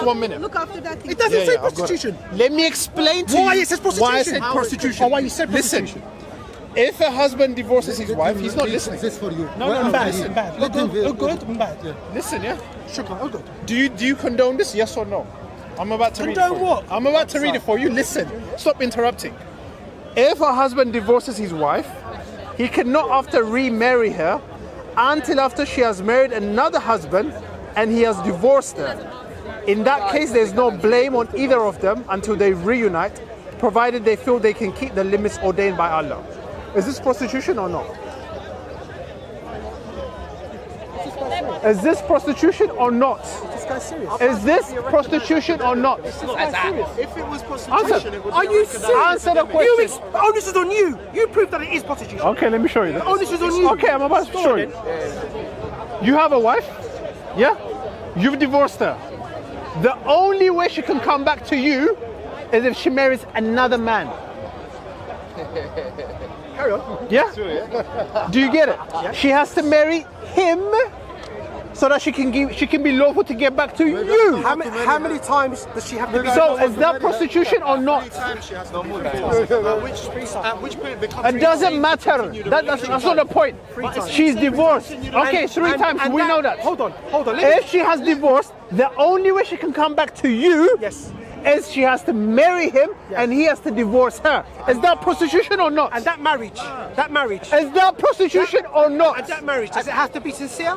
1 minute. Look after that thing. It doesn't say prostitution. Let me explain to Why you it says prostitution. why I said prostitution. Or why you said Listen, prostitution. if a husband divorces his wife, he's not listening. This for you. No, I'm bad. listen. I'm bad. Look good. I'm bad. Listen, yeah. Shukran. Oh, good. Do you condone this? Yes or no? I'm about to read it for Condone you. what? I'm about to read it for you. Listen. Stop interrupting. If a husband divorces his wife, he cannot after remarry her until after she has married another husband and he has divorced her. In that case, there's no blame on either of them until they reunite, provided they feel they can keep the limits ordained by Allah. Is this prostitution or not? Is this prostitution or not? This guy's serious. Is this prostitution or not? This guy's serious. If it was prostitution, it would Are you serious? Answer the question. Onus is on you. You proved that it is prostitution. Okay, let me show you that. Onus is on you. Okay, I'm about to show you. You have a wife? Yeah? You've divorced her. The only way she can come back to you is if she marries another man. Carry on. Yeah? Do you get it? Yeah. She has to marry him so that she can be lawful to get back to you. How many times does she have to be? So is that prostitution or not? At which point becomes It doesn't matter. That's not the point. She's divorced. Okay, three times. We know that. Hold on. If she has divorced, the only way she can come back to you is she has to marry him and he has to divorce her. Is that prostitution or not? And that marriage, Is that prostitution or not? and that marriage, does it have to be sincere?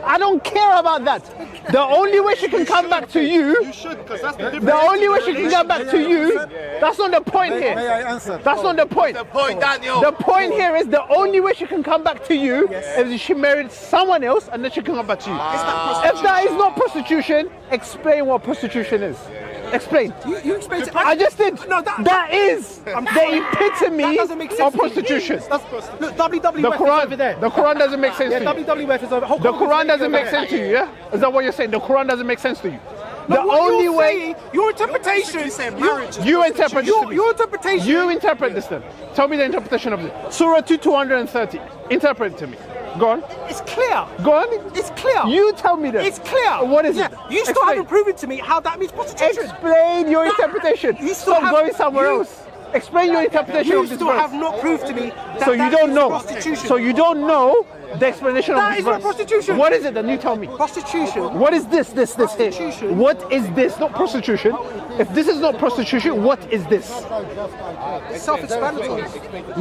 I don't care about that. The only way she can come back to you, you should, because that's the the only way she can come back to you, that's not the point May here. I answer? That's not the point. the point, Daniel. The point here is the only way she can come back to you is if she married someone else and then she can come back to you. If that is not prostitution, explain what prostitution is. Explain. You explain it. I just did. No, that is the epitome That doesn't make sense. of prostitution. Look, WWF The is over there. Quran, the Quran doesn't make sense to you. WWF is over. The Quran doesn't make sense to you, yeah? Is that what you're saying? The Quran doesn't make sense to you. The No, what only you're way saying, your interpretation, you interpret this to me. your interpretation. You interpret this then. Tell me the interpretation of this. Surah 230. Interpret it to me. Go on. It's clear. Go on. It's clear. You tell me that. It's clear. What is it? You still Explain. haven't proven to me how that means prostitution. Explain your interpretation. You still Stop have- going somewhere you- else. Explain your interpretation You of this still verse. have not proved to me that So you that don't is know. prostitution. So you don't know the explanation of That this is not verse. prostitution. What is it? Then you tell me. Prostitution. What is this here? Prostitution. What is this? Not prostitution. If this is not prostitution, what is this? It's self-explanatory.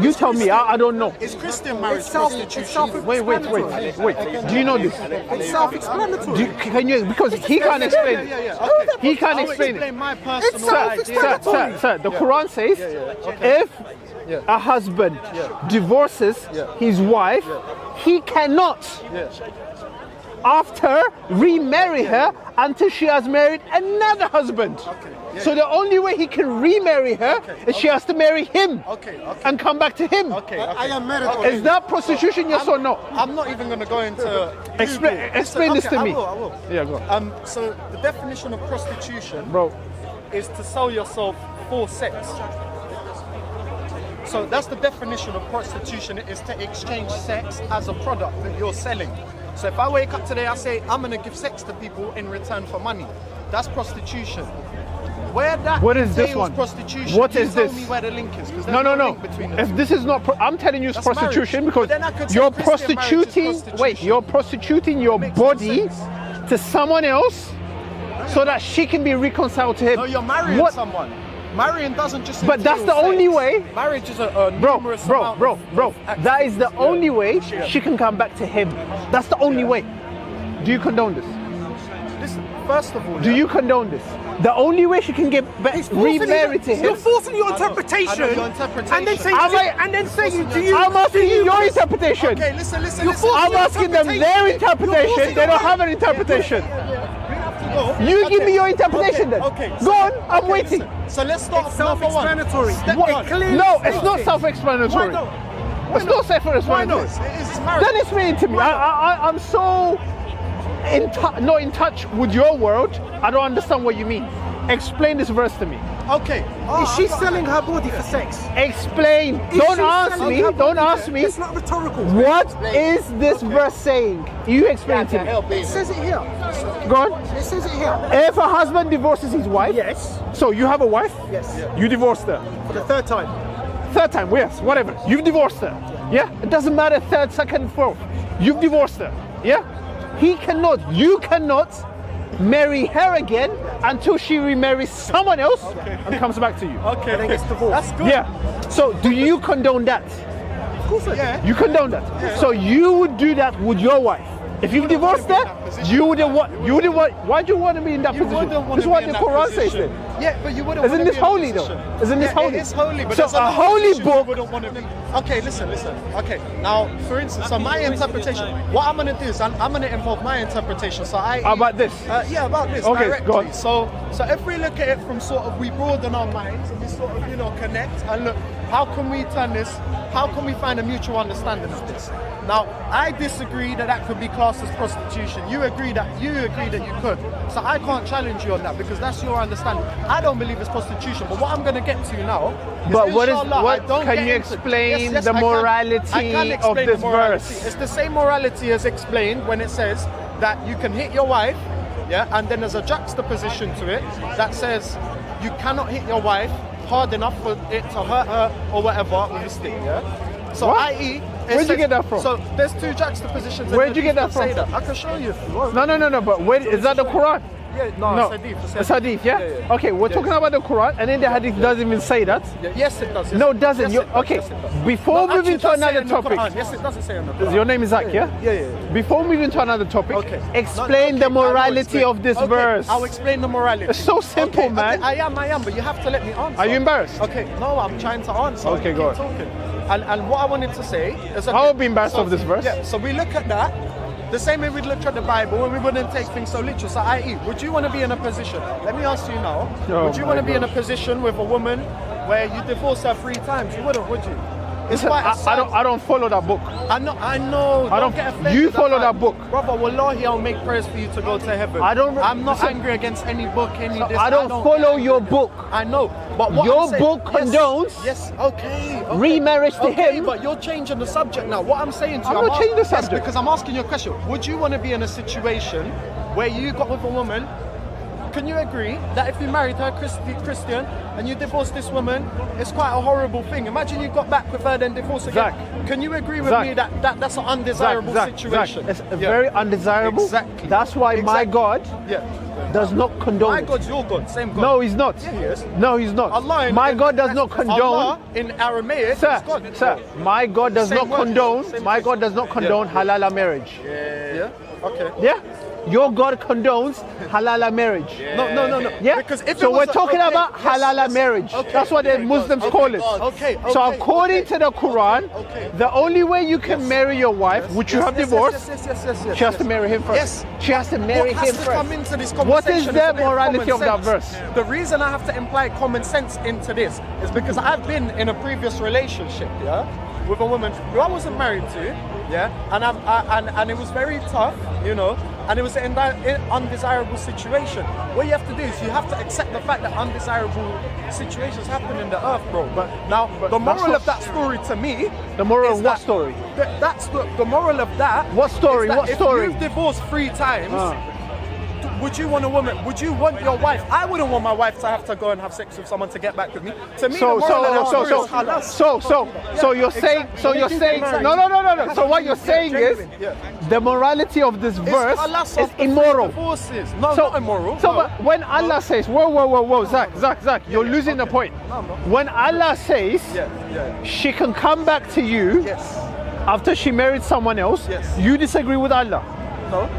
You tell me. I don't know. Is Christian marriage It's prostitution? self-explanatory. Do you know this? It's self-explanatory. Can you? Because he can't explain it. He can't I'll explain explain it. my It's personal self-explanatory. Sir, the Quran says if a husband divorces his wife, he cannot after remarry her until she has married another husband. So the only way he can remarry her is she has to marry him and come back to him. I am married. Is that prostitution, yes or no? I'm not even going to go into Explain this to me. I will. Yeah, go on. So the definition of prostitution Bro, is to sell yourself for sex. So that's the definition of prostitution, is to exchange sex as a product that you're selling. So if I wake up today, I say, I'm going to give sex to people in return for money. That's prostitution. Where that What is this entails one? prostitution, What you is tell this? me where the link is. 'Cause no, there's no. link between the If two. this is not, I'm telling you it's That's prostitution marriage. because But then I could say you're Christian marriage is prostitution. You're prostituting your Makes no body sense. to someone else so that she can be reconciled to him. No, you're marrying What? someone. Marrying doesn't just But that's entail the only sex. way. Marriage is a Bro, numerous amount of that is the activities. only way she can come back to him. That's the only way. Do you condone this? Listen, first of all, Do you condone this? The only way she can get back, remarried to You're him. forcing your interpretation, I know your interpretation. and then saying, do you? I'm asking you your interpretation. Okay, listen. You're forcing I'm your asking them their interpretation. They don't have an interpretation. You give me your interpretation then. Okay. Go on, I'm waiting. So let's start It's with number one. self-explanatory. Step What? one. clearly No, it's states not it. self-explanatory. Why not? It's not self-explanatory. Why not? It is marriage. Then explain it to me. I'm so not in touch with your world. I don't understand what you mean. Explain this verse to me. Okay. Is she selling her body for sex? Explain. Is Don't she ask selling me. her Don't body? ask me. It's not rhetorical. What is this verse saying? You explain to me. It says it here. Go on. It says it here. If a husband divorces his wife, Yes. so you have a wife, Yes. you divorced her. For the third time. Third time, yes, whatever. You've divorced her. Yeah? It doesn't matter third, second, fourth. You've divorced her. Yeah? You cannot marry her again until she remarries someone else and comes back to you. Okay. And then gets divorced. That's good. Yeah. So do you condone that? Of course I do. Yeah. You condone that. So you would do that with your wife. If you've divorced her, you wouldn't want. Why do you want to be in that You position? wouldn't want This is to what be in the that Quran says. position. Then. Yeah, but you wouldn't. Isn't want to this be in a holy though? position. Isn't this Yeah, holy? It is holy, but so there's a other holy positions you book. wouldn't want to be. Okay, listen. Okay, now for instance, so my interpretation. What I'm gonna do is I'm gonna involve my interpretation. So About this. Yeah, about this Okay, directly. go on. So if we look at it from sort of we broaden our minds and we sort of connect and look, how can we turn this? How can we find a mutual understanding of this? Now, I disagree that could be classed as prostitution. You agree that you could. So I can't challenge you on that because that's your understanding. I don't believe it's prostitution. But what I'm going to get to now is, But what is- inshallah, what- I don't can get you into- explain the I can morality explain of the this morality. verse? It's the same morality as explained when it says that you can hit your wife, yeah, and then there's a juxtaposition to it that says you cannot hit your wife hard enough for it to hurt her or whatever with a stick, yeah? So What? i.e. Where'd you get that from? So there's two juxtapositions. Where'd you get that say from? I can show you if you want. No. But where is that the Quran? Yeah, no, it's hadith. It's hadith, yeah? Yeah. Okay, we're talking about the Quran, and then the hadith doesn't even say that. Yeah, yes, it does. Yes, No, it doesn't. Yes, You- it does, okay, yes, it does. before No, moving actually, it to does say another in the topic. Quran. Yes, it doesn't say in the Quran. Your name is Zach, yeah? Yeah. Before moving to another topic, Okay. explain No, the okay, I will morality explain. of this Okay, verse. I'll explain the morality. It's so simple, Okay, man. I am, but you have to let me answer. Are you embarrassed? Okay, no, I'm trying to answer. Okay, You go keep on. talking. And what I wanted to say is that I would be embarrassed of this verse. Yeah, so we look at that the same way we'd look at the Bible and we wouldn't take things so literal. So i.e., would you want to be in a position, let me ask you now, Oh would you my want to be in a gosh. position with a woman where you divorce her 3 times? You wouldn't, would you? It's Listen, quite a sad- I don't follow that book. I know. I Don't don't- get offended. you at follow that book. Brother, wallahi, I'll make prayers for you to go to heaven. I'm not listen, angry against any book, any this. I don't follow your book. I know, but what Your I'm saying, book condones Yes, okay. remarriage to Okay, him. but you're changing the subject now. What I'm saying to you, I'm not changing the yes, subject. because I'm asking you a question. Would you want to be in a situation where you got with a woman? Can you agree that if you married her Christian and you divorced this woman, it's quite a horrible thing? Imagine you got back with her then divorced again. Zach. Can you agree with Zach. me that that's an undesirable situation? It's Yeah. very undesirable. Exactly. That's why my Exactly. God Yeah. does not condone My it. God's your God, same God. No, he's not. Yeah, he is. No, he's not. Allah in- my in- God does not condone. Allah in Aramaic Sir, is God. sir, my God does Same not word. condone. Same My thing. God does not condone halal marriage. Yeah. Okay. Yeah? Your God condones halal marriage. No. Yeah. Because if so it was we're talking okay, about yes, halal yes. marriage. Okay. That's what the Okay, Muslims okay, call it. Okay. So okay, according okay. to the Quran, Okay. the only way you can marry your wife, which you have divorced, Yes, she has to marry him first. Yes. She has to marry What has him to first. come into this What conversation is the a bit morality common of that sense. verse? The reason I have to imply common sense into this is because I've been in a previous relationship, yeah, with a woman who I wasn't married to, yeah, and it was very tough, you know, and it was an undesirable situation. What you have to do is you have to accept the fact that undesirable situations happen in the earth, bro. But now, the that's moral not- of that story to me, The moral is of what that- story? That's the moral of that. What story? is that What story? If you've divorced 3 times. Would you want a woman? Would you want your wife? I wouldn't want my wife to have to go and have sex with someone to get back with me. To me, the moral of that story is halal. So you're saying, no. So what you're saying is, Yeah. the morality of this verse Allah is solved the immoral. divorces. No, So, not immoral. So no. but when Allah says, whoa, Zach, you're losing the point. No, I'm not. When Allah says Yeah. she can come back to you Yes. after she married someone else, Yes. you disagree with Allah. No.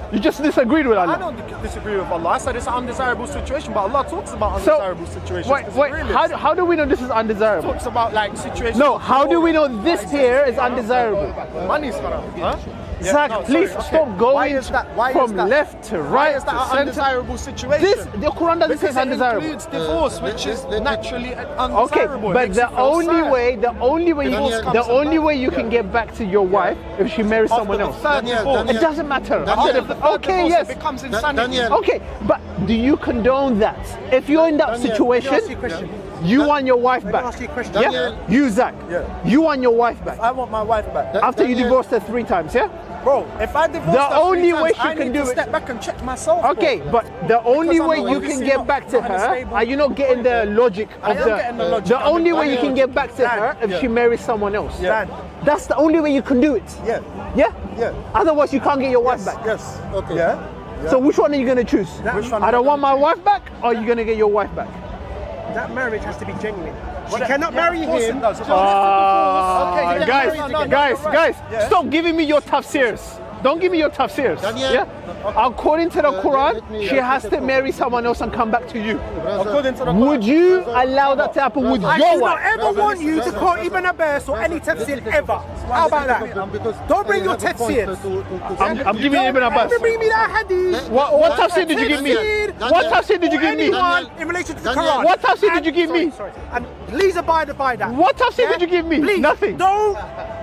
You just disagreed with I Allah. don't disagree with Allah. I said it's an undesirable situation, but Allah talks about So, undesirable situations. wait, 'cause it's realist. how do we know this is undesirable? Talks about like situations. No, of how do we know war. this here is undesirable? Money's haram. Huh? Yeah, Zach, no, please sorry, stop okay. going Why is that? Why from is that? left to Why right is that to an center. undesirable situation? This, the Quran doesn't say because it's it undesirable. includes divorce, which is naturally Okay, undesirable. It but makes the you feel only sad. way, the only way Divorce comes you can get back to your wife if she marries someone else. After the third divorce. It doesn't matter. Daniel, After the third Okay, divorce, yes. it becomes insanity. Daniel. Okay, but do you condone that? If you're in that Daniel, situation, Let me ask you a question. you want your wife Let me back. ask you a question. Yeah? Daniel. You, Zach. Yeah. You want your wife back. I want my wife back. After you Daniel. divorced her 3 times, yeah? Bro, if I divorce The her 3 only times, way she I can need do to it- step back and check myself. Okay, bro. but the only I'm way not you can obviously get not- back to not in a her, stable- are you not getting the logic I of am getting the logic. The I'm- only way you Daniel. can get back to Dan, her if yeah. she marries someone else. Dan. That's the only way you can do it. Yeah. Yeah? Yeah. Otherwise you can't get your wife back. Yes. Okay. Yeah. So which one are you gonna choose? Which one? I don't want my wife back, or are you gonna get your wife back? That marriage has to be genuine. She Well, cannot yeah, marry of course him. it does. Just Okay, you get guys, married, no, guys, you're right. guys, Yeah. stop giving me your tough serious. Don't give me your tough serious. Daniel. Yeah? According to the Quran, let me- she has to marry someone else and come back to you. According to the Would you allow that to happen with I your do not wife? ever want you to quote Ibn Abbas or any tafsir ever. How about that? Don't bring your tafsirs. I'm giving you Ibn Abbas. Don't bring me that hadith. What tafsir did you give me? Daniel. What tafsir did you give me? Anyone in relation to the Daniel. Quran. What tafsir did you give me? Sorry. And please abide by that. What tafsir did you give me? Please, Nothing. Don't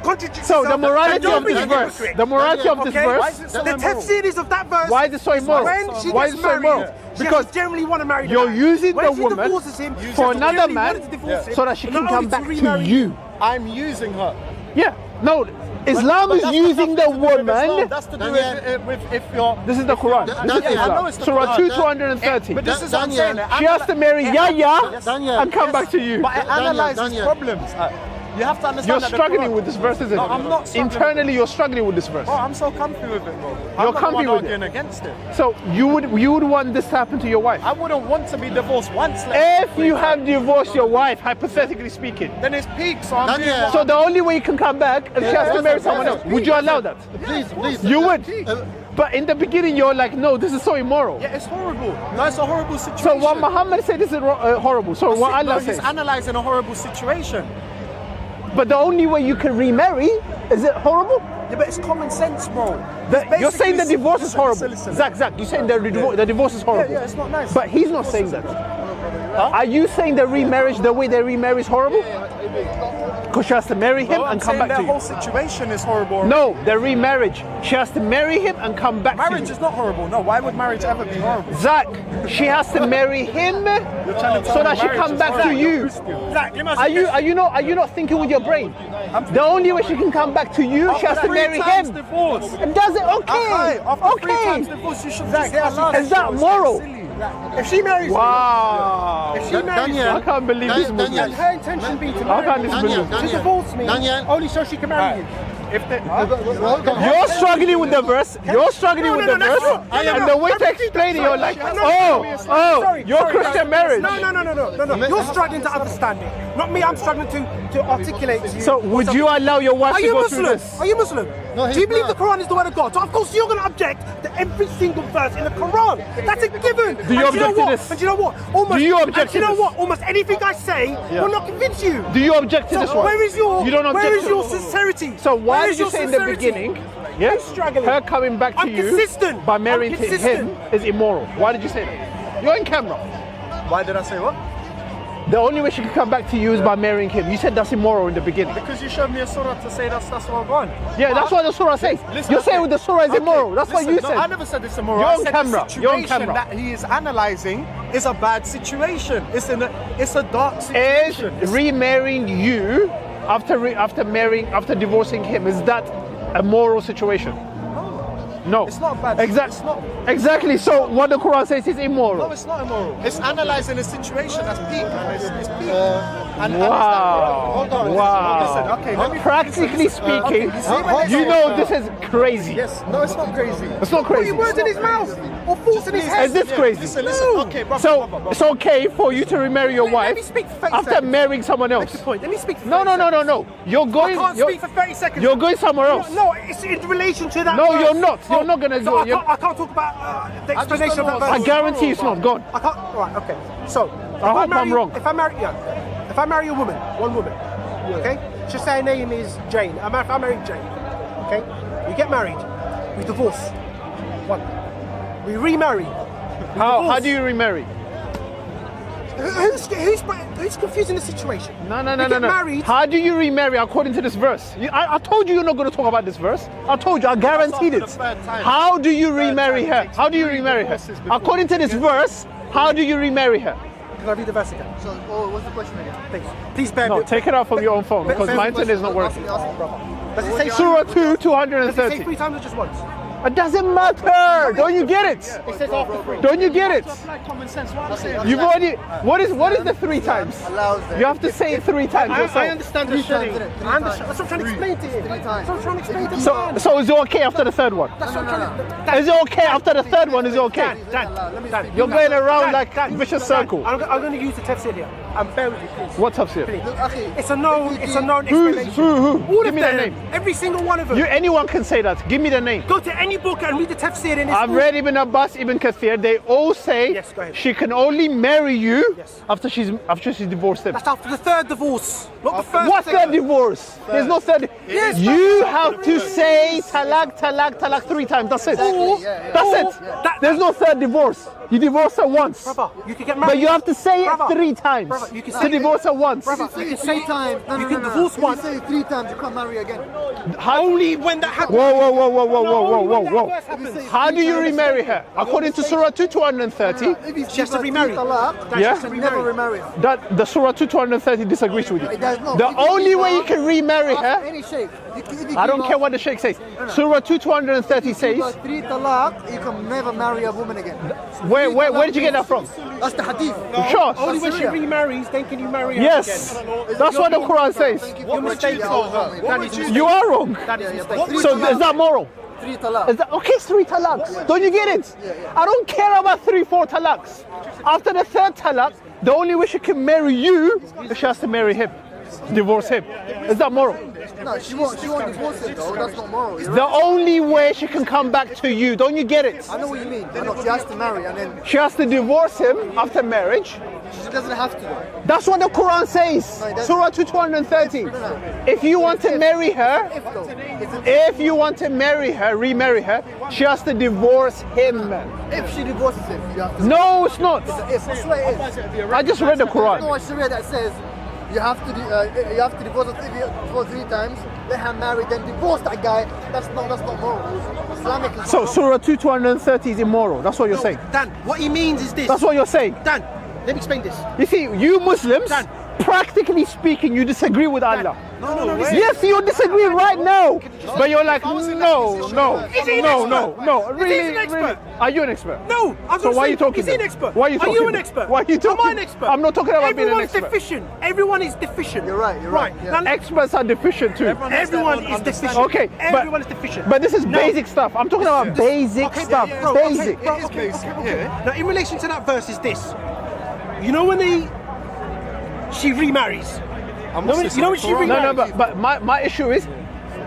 contradict So yourself. the morality and don't of be this a verse, hypocrite. the morality of this Okay? verse, The tafsir is of that verse. why is it so immoral? When she Why gets is it so married, immoral? she Because has to generally want to marry the you're man. using When the she woman divorces him, she for has to another generally man want to divorce him, so that she can not come only back to remarry you. I'm using her. Yeah. No, Islam But is that's using nothing the to do with Islam. woman. That's to do Daniel. with if you're. This is the Quran. This is Daniel. I know Islam. it's the Surah Quran. 2, 230. But this is what I'm Daniel. saying. She has to marry Yahya Daniel. and come back to you. But it analyzes Daniel. problems. You have to understand You're that the struggling Quran- with this verse, isn't it? No, I'm not struggling. Internally, you're struggling with this verse. Bro, I'm so comfy with it, bro. You're I'm not comfy the one with it. arguing against it. So you would want this to happen to your wife? I wouldn't want to be divorced once. Let If you have divorced your wife, hypothetically speaking, then it's peak. So I'm Daniel. doing what so the only way you can come back is she has to marry someone else. Would you allow that? Please, please. You would. But in the beginning, you're like, no, this is so immoral. Yeah, it's horrible. No, it's a horrible situation. So what Muhammad said, this is horrible. So what Allah He's says. analyzing a horrible situation. But the only way you can remarry, is it horrible? Yeah, but it's common sense, bro. You're saying the divorce is Listen, horrible. listen. Zach, you're saying the divorce is horrible. Yeah, it's not nice. But he's not saying that. Are you saying the remarriage, the way they remarry is horrible? Because she has to marry him No, I'm and come saying back their to whole you. situation is horrible. No, the remarriage. She has to marry him and come back Marriage to is you. not horrible. No, why would marriage ever be horrible? Zach, she has to marry him trying to so tell that me she marriage come is back to horrible. you. Zach, let me ask Are you a you not thinking with your brain? The only way she can come back to you, she has to marry him. Divorce. And does it? Okay. After 3 times Okay. divorce, you should Zach, just that's- Is that moral? If she marries Wow. if she marries Daniel. I can't believe this and Muslim. her intention be to I marry can't me, disbelieve. to divorce me, Daniel. only so she can marry you. If they, You're struggling with the verse. You're struggling with the verse. And the way to explain it, you're like, you're Christian marriage. No. You're struggling to understand it. Not me, I'm struggling to articulate to you. So would you allow your wife Are to you go through Muslim? this? Are you Muslim? No, Do he's you believe not. the Quran is the word of God? So of course you're going to object to every single verse in the Quran. That's a given. Do you And object to this? And do you know what? Almost, Do you object and do you to know this? what? Almost anything I say will not convince you. Do you object to this So one? where is your You don't object where is to your it. sincerity? So why Where did is you your say in the sincerity? beginning, yes, struggling. her coming back to I'm you consistent. by I'm marrying consistent. him is immoral? Why did you say that? You're in camera. why did I say what? The only way she can come back to you is by marrying him. You said that's immoral in the beginning. Because you showed me a surah to say that's what I'm going. Yeah, that's what the surah says. You're saying the surah is immoral. That's what you No, said. I never said it's immoral. You're I on said camera. The You're on situation camera. that he is analysing is a bad situation. It's a dark Is situation. remarrying you after divorcing him, is that a moral situation? No. It's not bad. Exactly. It's not. Exactly. So what the Quran says is immoral. No, it's not immoral. It's analysing a situation that's peak, man. It's peak. Wow. Hold on. Wow. Listen, okay, let me. Practically speaking, you know this is crazy. Yes. No, it's not crazy. It's not crazy. Putting words in his mouth or thoughts in his head. Is this crazy? Listen. Okay, brother. So it's okay for you to remarry your Let wife me speak for 30 after seconds. marrying someone Make else. the point. Let me speak for No, 30 no, no, seconds. no, no. You're I going. can't You're, speak for 30 seconds. you're going somewhere else. No, it's in relation to that. No, verse. you're not. You're not gonna So go- I can't talk about the explanation of that don't know verse. I guarantee it's not gone. I can't. All right. Okay. So I hope I'm wrong. If I marry a woman, one woman, okay. Just say her name is Jane. If I marry Jane, okay. We get married. We divorce. One. We remarry. How do you remarry? Who's confusing the situation? No. You get married. How do you remarry according to this verse? I told you you're not going to talk about this verse. I told you, I guaranteed it. That's after the third time. How do you remarry her? How do you remarry her? According to this verse, how do you remarry her? Can I read the verse again? So, what's the question again? Please bear No, with me. take it out from your own phone because my internet is not working. Does it say Surah 2, Does it say 230. 3 times or just once? It doesn't matter. Don't you get it? It says after 3. Don't you get it? Apply common sense. What I'm saying. You've already. What is the 3 times? Allows them. You have to say it 3 times I yourself. understand the shilling. I understand. That's what I'm trying to explain to you. That's what I'm trying to explain to you. So is it okay after the 3rd one? That's what I'm trying to. Is it okay after the 3rd one? Is it okay? Dan, You're going around like a vicious circle. I'm going to use the tafsir here. And bear with me, please. What's up here? Okay. It's a known Who? explanation. Who? All Give of me the them. name. Every single one of them. Anyone can say that. Give me the name. Go to any book and read the tafsir in I've read Ibn Abbas, Ibn Kathir. They all say Yes, go ahead. she can only marry you Yes. after she's divorced him. That's after the 3rd divorce, not the first. What's third divorce? There's no third. Yes, You have to say talaq 3 times. That's it. That's it. There's no third divorce. You divorce her once. Brother, you can get married. But you have to say it Brother, 3 times brother, you can to say divorce her once. Brother, you can say times. You can divorce once. If you say 3 times, you can't marry again. Only when that happens. Whoa. How do you remarry her? According to Surah 230, She has to remarry. Yeah? You never remarry her. that the Surah 230 disagrees with you. It does not. The If you only give way you up- can remarry her, Any shape. I don't care what the Sheikh says. Surah 230 You says, got 3 talaq, you can never marry a woman again. where did you get that from? That's the hadith. Sure. Only when she Sharia. remarries, then can you marry her Yes. again. That's what the Quran says. You're mistaken. That is mistaken. You are wrong. That is mistaken. So is that moral? 3 talaq. Is that okay? It's 3 talaqs. Don't you get it? I don't care about 3, 4 talaqs. After the 3rd talaq, the only way she can marry you is she has to marry him, divorce him. Is that moral? No, she won't divorce him though. That's not moral. You're The right. only way she can come back to you. Don't you get it? I know what you mean. I know she has to marry and then She has to divorce him after marriage. she doesn't have to though. That's what the Quran says. No, it doesn't. Surah 230. If you want to marry her, If though. It's an if you want to marry her, remarry her, she has to divorce him. if she divorces him, you have to. No, it's not. If I swear it is. I just read the No, Quran. a Sharia that says you have to divorce her 3 times, let her marry, then divorce that guy. That's not moral. Islamic is So not- Surah 230 is immoral. That's what you're saying. Dan, what he means is this. That's what you're saying. Dan, let me explain this. You see, you Muslims, Dan. practically speaking, you disagree with Allah. No, listen. Yes, you disagree right now. But you're like, no. Is he an expert? Really. Are you an expert? No, I'm So not why are saying- you talking Is he an then? expert? Why are you talking Are you an then? expert? Why are you talking? Am I an expert? I'm not talking about being an Everyone's expert. deficient. Everyone is deficient. You're right. Now, Experts are deficient too. everyone is deficient. Okay, Everyone is deficient. But this is No. basic stuff. I'm talking about basic Okay, stuff. bro, Basic. Okay. Now, in relation to that verse, is this? You know when she remarries. You know when she remarries. No, but my issue is,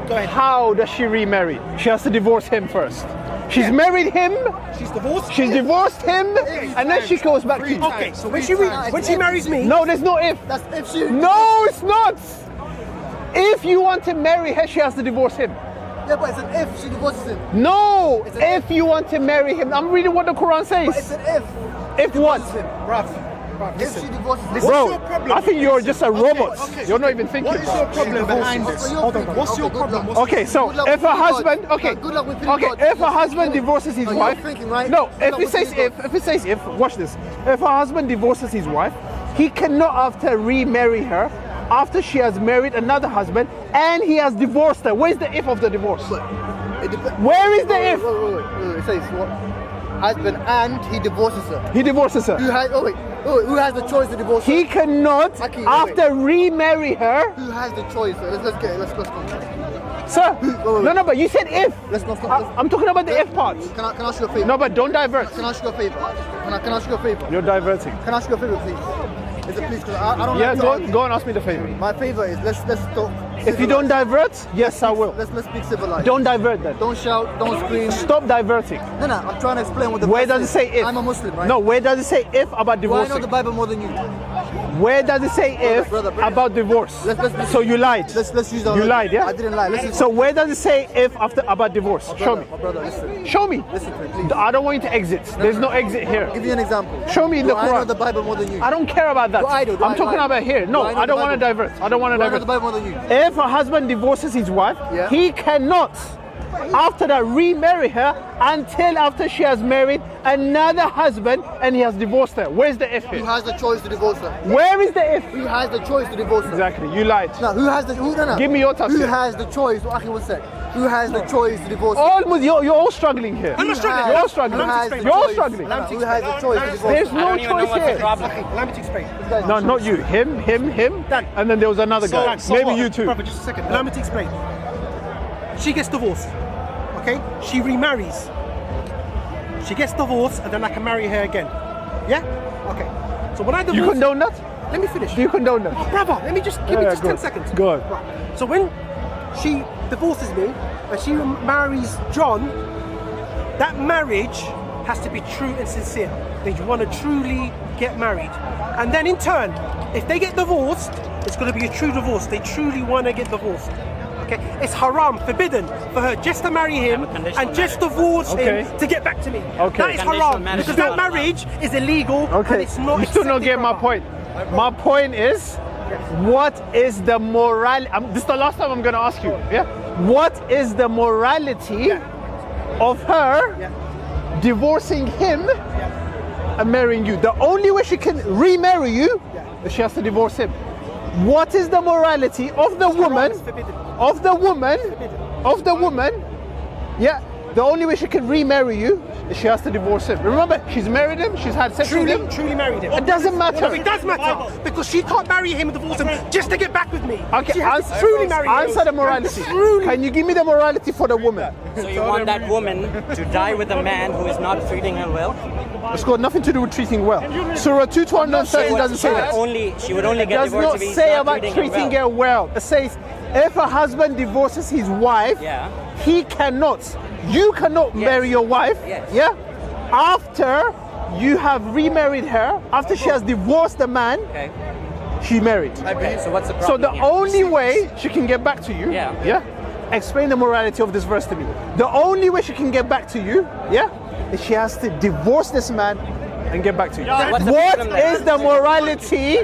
Go ahead. how does she remarry? She has to divorce him first. She's married him. She's divorced. She's divorced him, and then she goes back to you. Okay, so when she marries me, No, there's no if. That's if she. No, it's not. If you want to marry her, she has to divorce him. Yeah, but it's an if she divorces him. No, It's an if you want to marry him. I'm reading what the Quran It's says. an if. If what? If she divorces him. Bro, I think you're just a robot. You're not even thinking. What is your problem behind this? What's your problem? Okay, so Good luck if with a three husband, gods. okay, Good luck with three okay, gods. if a husband divorces his No, you're wife, thinking, right? no, Good if luck it with says three if it says if, watch this. If a husband divorces his wife, he cannot after remarry her after she has married another husband and he has divorced her. Where's the if of the divorce? It depends. Where is the if? It says what? Husband and he divorces her. He divorces her. Who has the choice to divorce her? He cannot Okay, wait, after remarry her. Who has the choice? Let's go. Sir, wait. no, but you said if. Let's not. I'm talking about the if part. Can I ask you a favor? No, but don't divert. Can I ask you a favor? Can I ask you a favor? You're diverting. Can I ask you a favor, please? Is it please? Because I don't Yeah, like to go argue. and ask me the favor. My favor is let's talk. If you don't divert, yes, I will. Let's speak civilized. Don't divert then. Don't shout. Don't scream. Stop diverting. No, I'm trying to explain what the Where verse does it is. say if? I'm a Muslim, right? No, where does it say if about Do I know divorcing? the Bible more than you? Where does it say if brother. about divorce? Let's- So you lied. Let's use that. You lied, yeah? I didn't lie. Listen. So where does it say if after about divorce? Show me. My brother, listen. Show me. Listen to me, please. I don't want you to exit. There's no exit here. I'll give you an example. Show me in the I know Quran. the Bible more than you. I don't care about that. Do I do? Do I'm I- talking do I- about here. No, do I know I don't the want to Bible? divert. I don't want to I know the divert. Bible more than you. If a husband divorces his wife, Yeah. he cannot, after that, remarry her until after she has married another husband and he has divorced her. Where's the if Who here? has the choice to divorce her? Where is the if? Who has the choice to divorce her? Exactly, you lied. Now, who has the no. Give me your tafsir. Who has the choice? Akhi, one sec. Who has the choice to divorce her? Almost, you're all struggling here. I'm not struggling. You're struggling. Who has the You're choice? struggling. Who has the choice to divorce There's her? no I don't even know choice what's the here. problem. Allow me to explain. No, not you. Him, and then there was another guy. So Maybe what? you too. Brother, just a second. Allow me to explain. She gets divorced. Okay? She remarries. She gets divorced and then I can marry her again. Yeah? Okay. So when I divorce... You condone that? Let me finish. Do you condone that? Oh, brother, let me just give me Yeah, just go 10 on. seconds. Go on. Right. So when she divorces me and she marries John, that marriage has to be true and sincere. They want to truly get married. And then in turn, if they get divorced, it's going to be a true divorce. They truly want to get divorced. Okay? It's haram, forbidden for her just to marry him and just divorce Okay. him to get back to me. Okay. That is Conditional haram marriage because is that not marriage is illegal and Okay, it's not you still not accepted, get my brother. point. My point is, what is the moral? This is the last time I'm going to ask you. Yeah. What is the morality of her divorcing him and marrying you? The only way she can remarry you is she has to divorce him. What is the morality of the woman? It's forbidden. Of the woman? Of the woman? Yeah. The only way she can remarry you is she has to divorce him. Remember, she's married him, she's had sex with him. Truly married him. It doesn't matter. No, it does matter because she can't marry him and divorce him just to get back with me. Okay, she has to truly marry him. answer the morality. Truly. Can you give me the morality for the woman? So you want that woman to die with a man who is not treating her well? It's got nothing to do with treating well. Surah 230 doesn't say that. She would only It get does divorced not if he's say not about treating her well. It says if a husband divorces his wife, Yeah. he cannot. You cannot marry your wife. Yes. Yeah. After you have remarried her, after she has divorced the man, Okay. she married. Okay. So what's the problem? So the here? only way she can get back to you, Yeah. explain the morality of this verse to me. The only way she can get back to you, is she has to divorce this man and get back to you. What's the What problem then? is the morality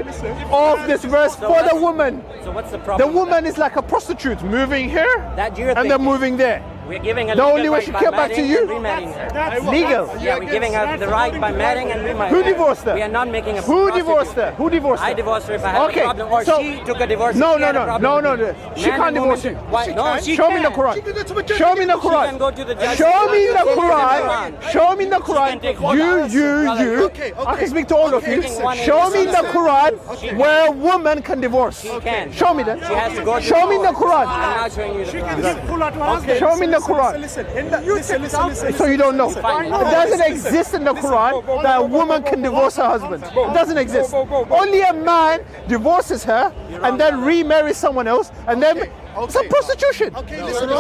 of this verse for the woman? So what's the The problem? woman is like a prostitute, moving here That you're and then thinking. moving there. We're giving her The legal only way right she by came back to marrying you- and remarrying her. Legal. Yeah, we're giving her the right by marrying and remarrying. Who divorced her? We are not making a Who prostitute. divorced her? Who divorced her? I divorced her if I had Okay, a problem, or so- she took a divorce. No, if she no, had a no, problem no, with no, me. no. She Man can't and divorce woman- you. Why? No, she Show me can. the Quran. Show me the She can go Quran. to the judge. Show me the She can Quran. Show me the can take Quran. one house. You. I can speak to all of you. Taking one Show me the individual. Quran where a woman can divorce. She can. Show me that. She has to go to Show me the I'm Quran. not showing you the Quran. Show me the Quran. Listen. So you don't know. Fine. It doesn't exist in the Quran that a woman can divorce her husband. It doesn't exist. Only a man divorces her and then remarries someone else, and then it's a prostitution.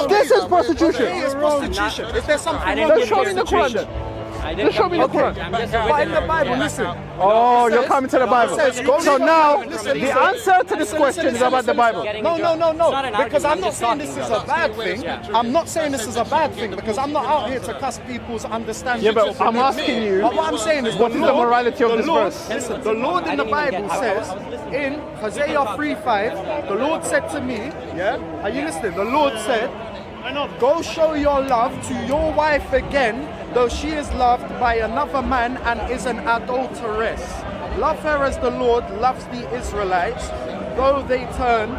This is prostitution. It's prostitution. Is there something I didn't Then give show you me a the Quran situation. then. I didn't Just show me the come here. Quran. I'm just a But in the witness. Bible, Yeah. listen. Oh, you're coming to the Bible. It says, go So to- now listen, the listen. answer to this question is about the Bible. Getting No, into- no, no, It's not no. an Because argument, I'm not just saying talking this is about a bad thing. Yeah. I'm not saying this is a bad thing because I'm not out here to cuss people's understanding. Yeah, but I'm asking you, But what I'm saying is, what is the morality of the this Lord, verse? Listen, the Lord in the Bible says in Hosea 3:5, the Lord said to me, are you listening? The Lord said, go show your love to your wife again, though she is loved by another man and is an adulteress. Love her as the Lord loves the Israelites, though they turn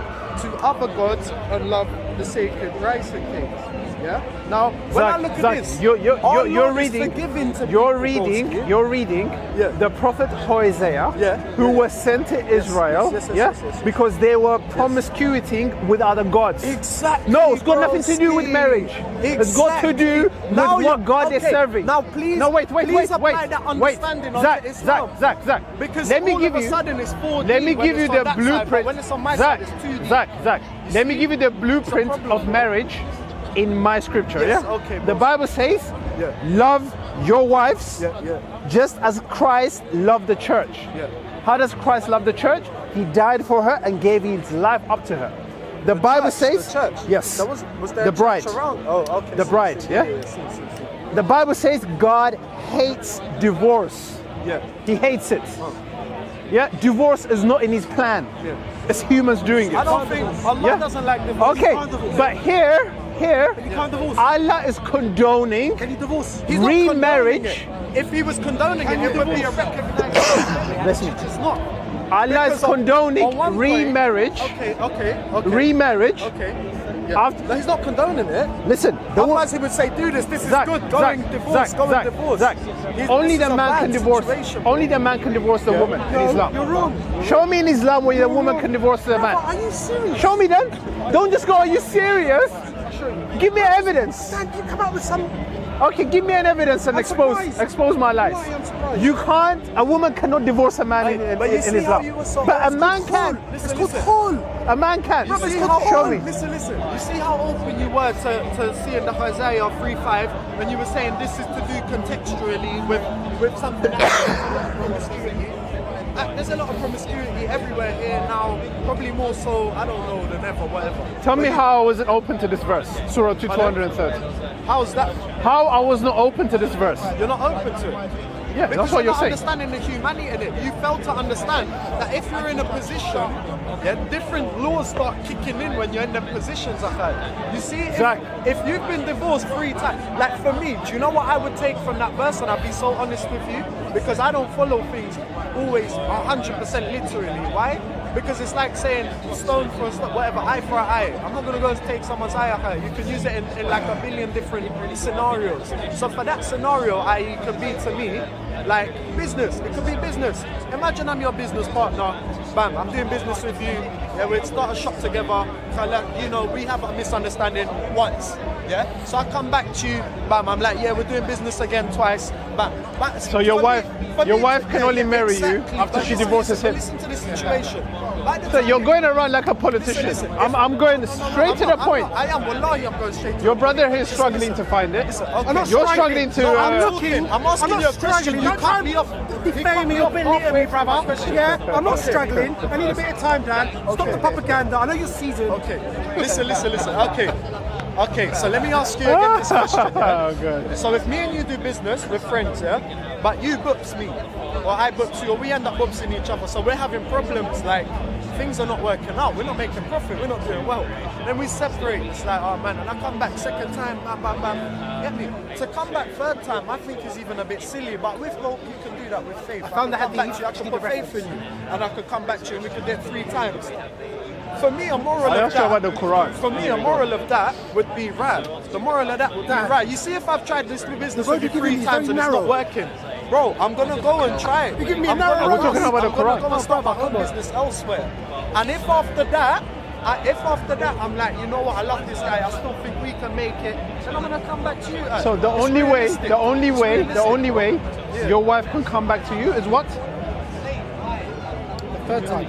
to other gods and love the sacred rice and cakes. Yeah. Now, when I look at this, you're our Lord is reading. forgiving to You're people, reading. Broski. You're reading Yeah. the prophet Hosea, Yeah. who was sent to Israel, yes, because they were promiscuting with other gods. Exactly. No, it's got nothing to do with Broski. marriage. It's got to do with Now what you- God is okay, serving. now please- No, wait, please apply that understanding onto Zach, Islam. Zach. Because let me all give of a you. sudden it's 4D Let me when give you it's on the that side, blueprint. but when it's on my Zach, side, it's 2D. Zach. Let me give you the blueprint of marriage in my scripture. Yes, yeah. okay, The boss. Bible says, Yeah. love your wives Yeah. just as Christ loved the church. Yeah. How does Christ love the church? He died for her and gave his life up to her. The Bible says, the church. yes, There was there the a church bride. around? Oh, okay. The bride, yeah? The Bible says God hates divorce. Yeah. He hates it. Yeah, divorce is not in his plan. Yeah. It's humans doing it. I don't think Allah Yeah. doesn't like divorce. Okay, You can't divorce. but here, You can't divorce. Allah is condoning Can you divorce? He's not remarriage. condoning it. If he was condoning it, it would be a recognized. Listen, It's not. Allah is Because on condoning one point- remarriage. Okay. Remarriage. Okay. Yeah. After- No, he's not condoning it. Listen, the Otherwise, he would say, "Do this. This is Zach, good. Going Zach, divorce. Zach, going Zach, divorce." Zach. Only This the is a man bad can divorce. situation. Only the man can divorce the woman in Islam. You're wrong. Show me in Islam where the woman can divorce the man. Are you serious? Show me then. Don't just go, are you serious? Give me evidence. Dan, you come up with some. Okay, give me an evidence and I'm surprised. expose my lies. Why? I'm surprised. You can't, a woman cannot divorce a man in But you see how Islam. you were so But a hard. man It's can. called- It's Listen, called listen. Paul. A man can. You see it's how called Show Paul. me. Listen. You see how open you were to see in the Hosea 3:5 when you were saying this is to do contextually with something else, promiscuity. There's a lot of promiscuity everywhere here now, probably more so, I don't know, than ever, whatever. Tell me how I wasn't open to this verse. Surah 230. How's that? How I was not open to this verse. You're not open to it. Yeah, Because that's what you're you're not saying. understanding the humanity in it. You fail to understand that if you're in a position, yeah, different laws start kicking in when you're in them positions. You see, Zach. if you've been divorced 3 times, like for me, do you know what I would take from that verse? And I'll be so honest with you, because I don't follow things always 100% literally. Why? Because it's like saying stone for a stone, whatever, eye for an eye. I'm not going to go and take someone's eye. You can use it in like a billion different scenarios. So for that scenario, it could be to me like business. It could be business. Imagine I'm your business partner. Bam, I'm doing business with you. Yeah, we'd start a shop together. So like, you know, we have a misunderstanding once. Yeah. So I come back to you. Bam, I'm like, yeah, we're doing business again twice. Bam. But So your wife can only marry you after But she listen, divorces him. Listen to the situation. By the So time you're you- going around like a politician. Listen, I'm going straight to the point. I am. Wallahi, I'm going straight to Your the brother point. is struggling to find it. Listen, I'm not You're struggling to. No, I'm uh, looking. I'm asking I'm you a not question. struggling. You Don't can't be off. defame me or belittle me, brother. Yeah, I'm not struggling. I need a bit of time, Dan. Stop the propaganda. I know you're seasoned. Okay. Listen. Okay. So let me ask you again this question. Yeah? Oh, God. So if me and you do business, we're friends, yeah? But you books me, or I books you, or we end up boopsing each other. So we're having problems, like things are not working out. We're not making profit. We're not doing well. Then we separate. It's like, oh man, and I come back second time, bam. Get me? To come back third time, I think is even a bit silly. But with hope, you can do that with faith. I found can the come back hadith, to you. I can need put the faith in you, and I could come back to you, and we could do it 3 times. For me, a moral I of asked you that. about the Quran. For me, a moral of that would be right. The moral of that would be right. You see, if I've tried this new business road with you you're giving 3 me is times very and it's not narrow. working, bro, I'm gonna go and try it. You're giving me a I'm narrow gonna road. go- We're talking about the I'm gonna Quran. go and start my own business elsewhere. And if after that, I'm like, you know what, I love this guy, I still think we can make it, then I'm gonna come back to you. So the It's only way, realistic. the only It's way realistic. your wife can come back to you is what? Third time.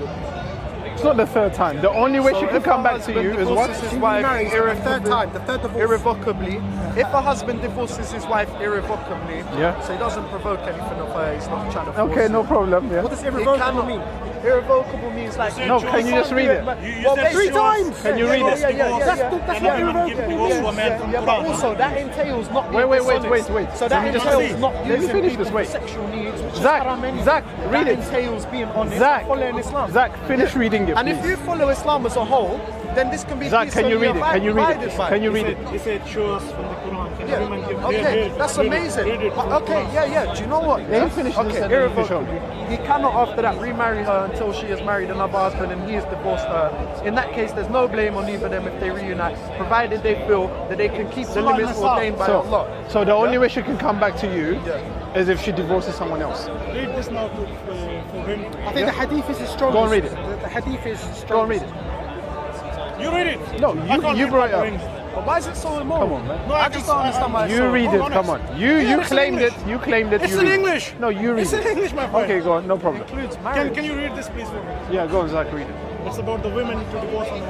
It's not the third time. The only way So she can if come a back to husband you is what? divorces his She wife remarries for the third time. The third divorce. irrevocably. If a husband divorces his wife irrevocably, Yeah. so he doesn't provoke anything of her, he's not trying to force Okay, it. no problem. Yeah. What does It irrevocable cannot mean? Irrevocable means like No, can you just read it? Well, said 3 divorce. times. Can you read it? That's what irrevocable divorce to a means. man from Yeah, but Quran. also that entails not Wait, being wait, dishonest. wait. So that Let me just entails finish. not Let me using finish people this, for wait. sexual needs, which Zach, is haram anyway. Zach, read that it. entails being honest Zach, and following Islam. Zach, finish reading it, And please. if you follow Islam as a whole, then this can be Zach, can you peacefully read it? Can you read abided it? by. Can you read it? He said, show us from the Quran. Can Yeah. everyone give Okay, that's amazing. Read it But from the okay, Quran. yeah. Do you know what? Let him finish this Okay, and then you can show irrevocably. He cannot after that remarry her until she has married another husband and he has divorced her. In that case, there's no blame on either of them if they reunite, provided they feel that they can keep the limits ordained by Allah. So the only way she can come back to you Yeah. is if she divorces someone else. Read this now for him. I think the hadith is the strongest. Go and read it. The hadith is strongest. Go and read it. You read it. No, I can't you read brought it that up. thing. But why is it so immoral? Come on, man. No, I just don't understand why it's You so read it, honest. come on. You Yeah, it's in claimed it. English. You claimed it. It's you in read it. English. No, you read It's it. in English, my friend. Okay, go on, no problem. Includes marriage. Can you read this, please, for me? Yeah, go on, Zach, read it. It's about the women to divorce on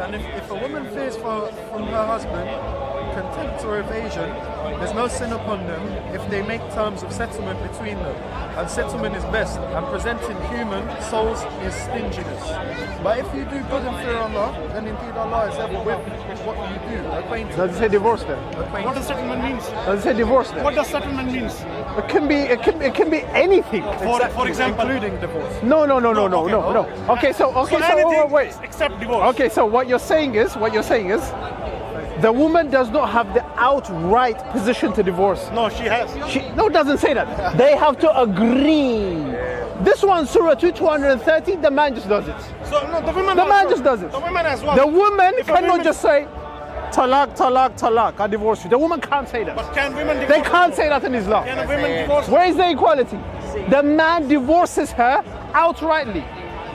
And if a woman fears from her husband, contempt or evasion, there's no sin upon them if they make terms of settlement between them. And settlement is best, and presenting human souls is stinginess. But if you do good and fear Allah, then indeed Allah is ever with what you do. Acquaintance. Does it say divorce then? What does settlement means? Does it say divorce then? What does settlement means? It can be anything. For example, Including divorce. No. okay. Okay, so anything wait. except divorce. Okay, so what you're saying is the woman does not have the outright position to divorce. No, she has. No, it doesn't say that. They have to agree. This one, Surah 230, the man just does it. So no, the woman. The as man well. just does it. The woman as well. The woman If a cannot woman- just say, talak, I divorce you. The woman can't say that. But can women divorce? They can't say that in Islam. Can a woman divorce? Where is the equality? The man divorces her outrightly.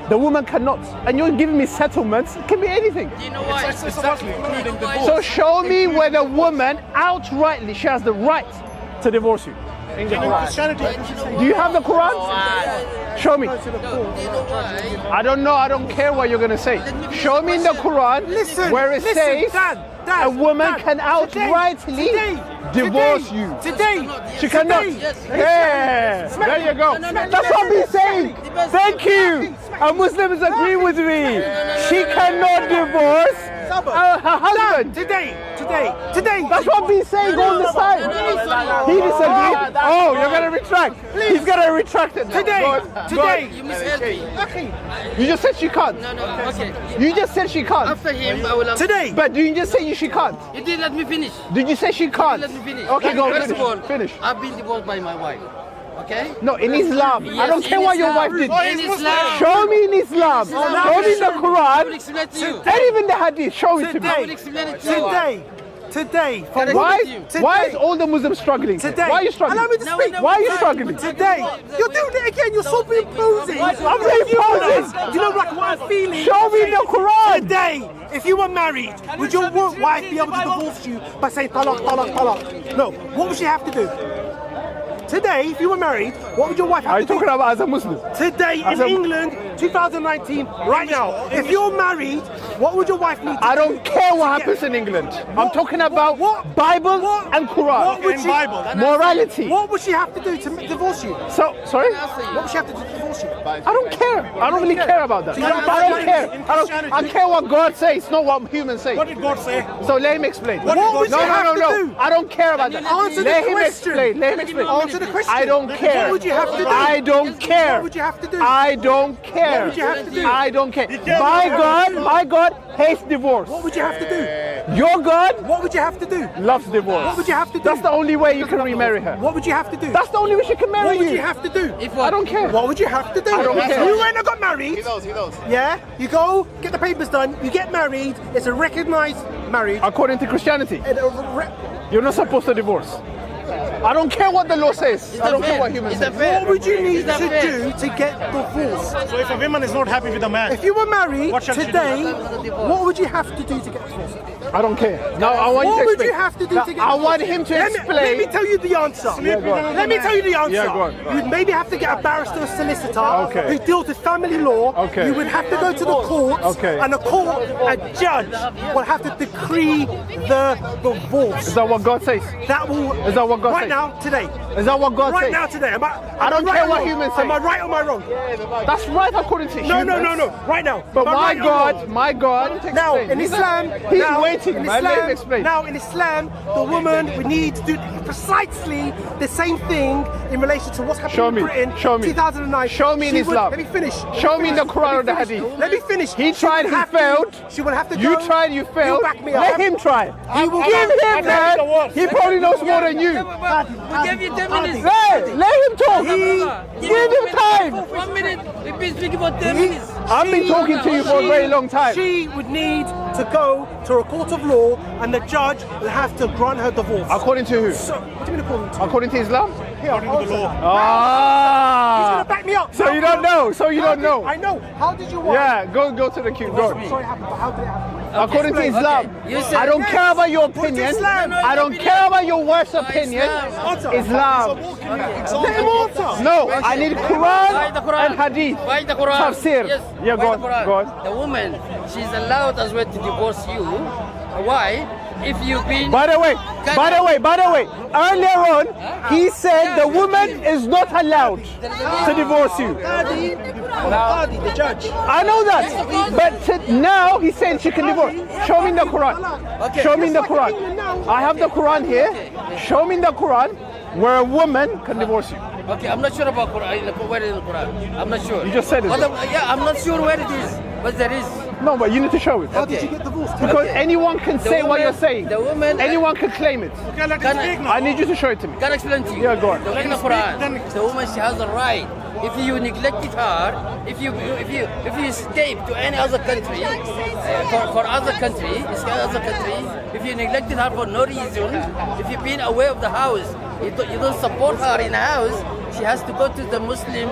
The woman cannot. And you're giving me settlements. It can be anything. You know why? Exactly, including divorce. So show me where the woman outrightly she has the right to divorce you. In Christianity. Do you have the Quran? Show me. Do you know why? I don't know. I don't care what you're going to say. Show me in the Quran where it says a woman can outrightly divorce you. Today. She cannot. Yeah. There you go. That's what I'm saying. Thank you. And Muslims agree with me. She cannot divorce her husband. Today. That's what I'm saying all the time. He disagreed. Oh, you're gonna retract. He's gonna retract it. Today. You misheard me. You just said she can't. No, okay. You just said she can't. After him, I will answer. Today. But you just say she can't. You didn't let me finish. Did you say she can't? Let me finish. Okay, go First of all, finish. I've been divorced by my wife. Okay? No, in Islam. I Yes, don't care in what your Islam. wife did. In Islam. Show me in Islam. Show me in the I will Quran. explain to you. And even the hadith. Show it to me. I will explain it to you. Today. Why is all the Muslims struggling? Today. Why are you struggling? Allow me to speak. Why are you struggling? Today. You're doing it again. You're so imposing. I'm really posing. Do you know like what I'm feeling? Show me the Quran. Today, if you were married, would your wife be able to divorce you by saying talak? No. What would she have to do? Today, if you were married, what would your wife have Are to you do? talking about as a Muslim? Today As in a- England, 2019, right now, if you're married, what would your wife need to I do? don't care what happens in England. I'm talking about Bible and Quran. What would she, Morality. What would she have to do to divorce you? So, sorry? What would she have to do to divorce you? I don't care. I don't really care about that. I don't care. I care what God says, not what humans say. What did God say? So let him explain. What would you have to do? I don't care about that. Answer the Let him question. explain. Let him explain. Answer the question. I don't care. What would you have to do? I don't care. What would you have to do? I don't care. What would you have to do? I don't care. can't- My God hates divorce. What would you have to do? Your God What would you have to do? loves divorce. What would you have to do? That's the only way you can remarry her. What would you have to do? That's the only way she can marry What would you. you have to do? If I don't care. What would you have to do? I don't care. You went and got married. He knows. Yeah, you go get the papers done. You get married. It's a recognized marriage. According to Christianity, And you're not supposed to divorce. I don't care what the law says. I don't care what humans say. what would you need to do to get divorced? So if a woman is not happy with a man, If you were married What shall she do? today, what would you have to do to get divorced? I don't care. Now I want What you to would explain. you have to do Now, to get I divorced? want him to Let me explain. tell you the answer. Yeah, go on. Let me tell you the answer. Yeah, go on. You would maybe have to get a barrister or solicitor Okay. who deals with family law. Okay. You would have to go to the courts. Okay. And a judge will have to decree the divorce. Is that what God says? That will. Is that what God right says? now, today. Is that what God Right says? now, today. Am I don't right care or what wrong? humans say. Am I right or am I wrong? That's right according to No, humans. no. Right now. But Am I my right or wrong? God, my God. Now in Islam, He's now, waiting, in man. Let him Islam, explain. now in Islam, the woman would need to do precisely the same thing in relation to what's happening Show in me. Britain. Show me. 2009. Show me in She would- Islam. Let me finish. Show me in the Quran or the Let me finish. Hadith. Let me finish. He She tried, would he have to- failed. She will have to You go. tried, you failed. back me up. Let him try. He will Give him that. He probably knows more than you. We gave you 10 minutes. Let him talk. Give him time. 1 minute. We've been speaking for 10 minutes. I've been talking to you for a very long time. She would need to go to a court of law, and the judge will have to grant her divorce. According to who? So, what do you mean according to? According to Islam? According to the law. He's Ah. gonna back me up. So you don't know. So you How don't did- know. I know. How did you want? Yeah, go to the queue. Go. Sorry, happened, but how did it happen? According to Islam, You said- I don't care about your According to opinion. Islam. I don't care about your wife's opinion. Answer. Islam. Let him answer. No, I need Why Quran the Quran? and Hadith. Why the Quran? Tafsir. Yes. Yeah, why go the on, Quran? go on. The woman, she's allowed as well to divorce you. Why? if you've been. By the way, earlier on, he said the woman is not allowed to divorce you. Qadi, the judge. I know that, but now he's saying she can divorce. Show me in the Quran. Show me in the Quran. I have the Quran here. Show me in the Quran where a woman can divorce you. Okay, I'm not sure about Quran, where in the Quran. I'm not sure. You just said it. Yeah, I'm not sure where it is, but there is. No, but you need to show it. How did you get divorced? Because anyone can say what woman- you're saying. the woman- Anyone can claim it. Okay, let him speak now. I need you to show it to me. Can I explain to you? Yeah, go on. The way in the Quran, the woman, she has a right. If you neglected her, if you escape to any other country, for other country, if you neglected her for no reason, if you've been away of the house, you don't support her in the house, she has to go to the Muslim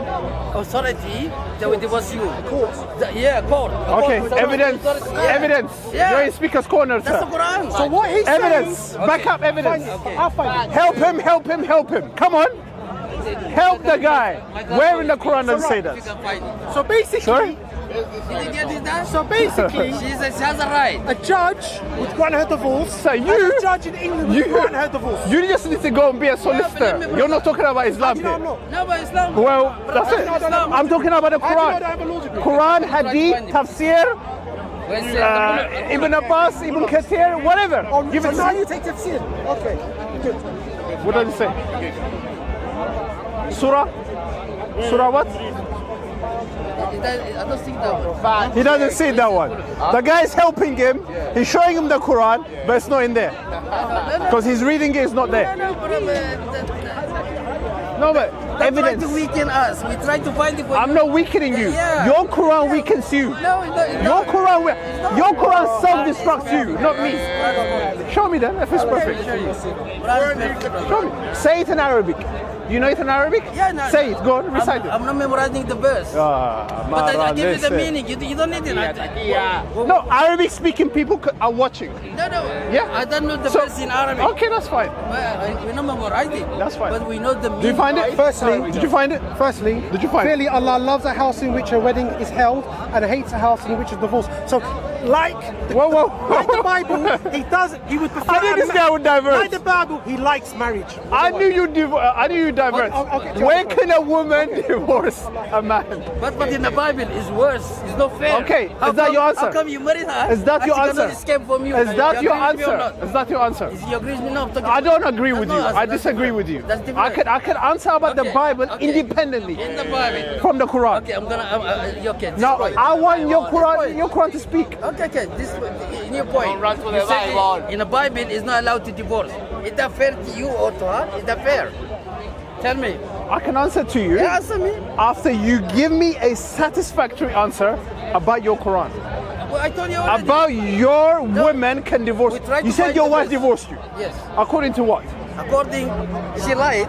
authority that will divorce you. Court. Court. Okay, Court. evidence. Yeah. Evidence. Yeah. You're in speaker's corner, That's sir. the Quran. So what he's Evidence. saying... Back up evidence. I'll find it. Help him, help him, help him. Come on. Help the guy. Where in the Quran does it say that? So basically... Sorry? Did you get that? So basically, She has a right. a judge would grant her divorce. So and you- a judge in England would grant her divorce. You just need to go and be a solicitor. You're not talking about Islam You know I'm here. not. No, but Islam. Well, that's it. I'm talking about the I don't have a law Quran. degree. Quran, Hadith, Tafsir, When Ibn Abbas, Ibn Kathir, whatever. Give So it now to you take tafsir. Okay, good. What does it say? Surah? Surah what? I don't think that one. He doesn't see that one. The guy is helping him. He's showing him the Quran, but it's not in there. Because he's reading it, it's not there. No, but No, but try evidence. to weaken us. We try to find it for I'm you. not weakening you. Yeah. Your Quran weakens you. No, it's not. Your Quran self-destructs you, not me. Show me then if it's perfect. Show me. Say it in Arabic. You know it in Arabic? Yeah, no, Say it. Go on, recite it. I'm not memorizing the verse. But I give you the meaning. You don't need it. No, Arabic-speaking people are watching. No. Yeah. I don't know the So- verse in Arabic. Okay, that's fine. We don't memorize it. That's fine. But we know the meaning. Did you find it? Firstly, Did you find it? Firstly, Did you find it? clearly Allah loves a house in which a wedding is held and hates a house in which is divorce. So, like Whoa. like the Bible, he would prefer. I knew this guy would divert. Like the Bible, he likes marriage. I knew you divert. Okay. When can a woman divorce a man? But in the Bible, it's worse. It's not fair. Okay, is that your answer? How come you married her? Is that your and she answer? cannot escape from you? Is that You your agree with me or answer? not? Is that your answer? You agree with me? No, I'm talking I don't agree That's with not you. answer, I that's disagree different. with you. That's different. I can answer about the Okay, Bible okay. independently In the Bible. from the Quran. Okay, I'm gonna. Okay. this Now point. I want your This Quran, point. your Quran to speak. Okay. This in your point. You said in the Bible, is not allowed to divorce. Is that fair to you or to her? Is that fair? Tell me. I can answer to you Yeah, answer me. after you give me a satisfactory answer about your Quran. Well, I told you already. About your women can divorce. We tried You to said find your the wife best. divorced you. Yes. According to what? According, she lied.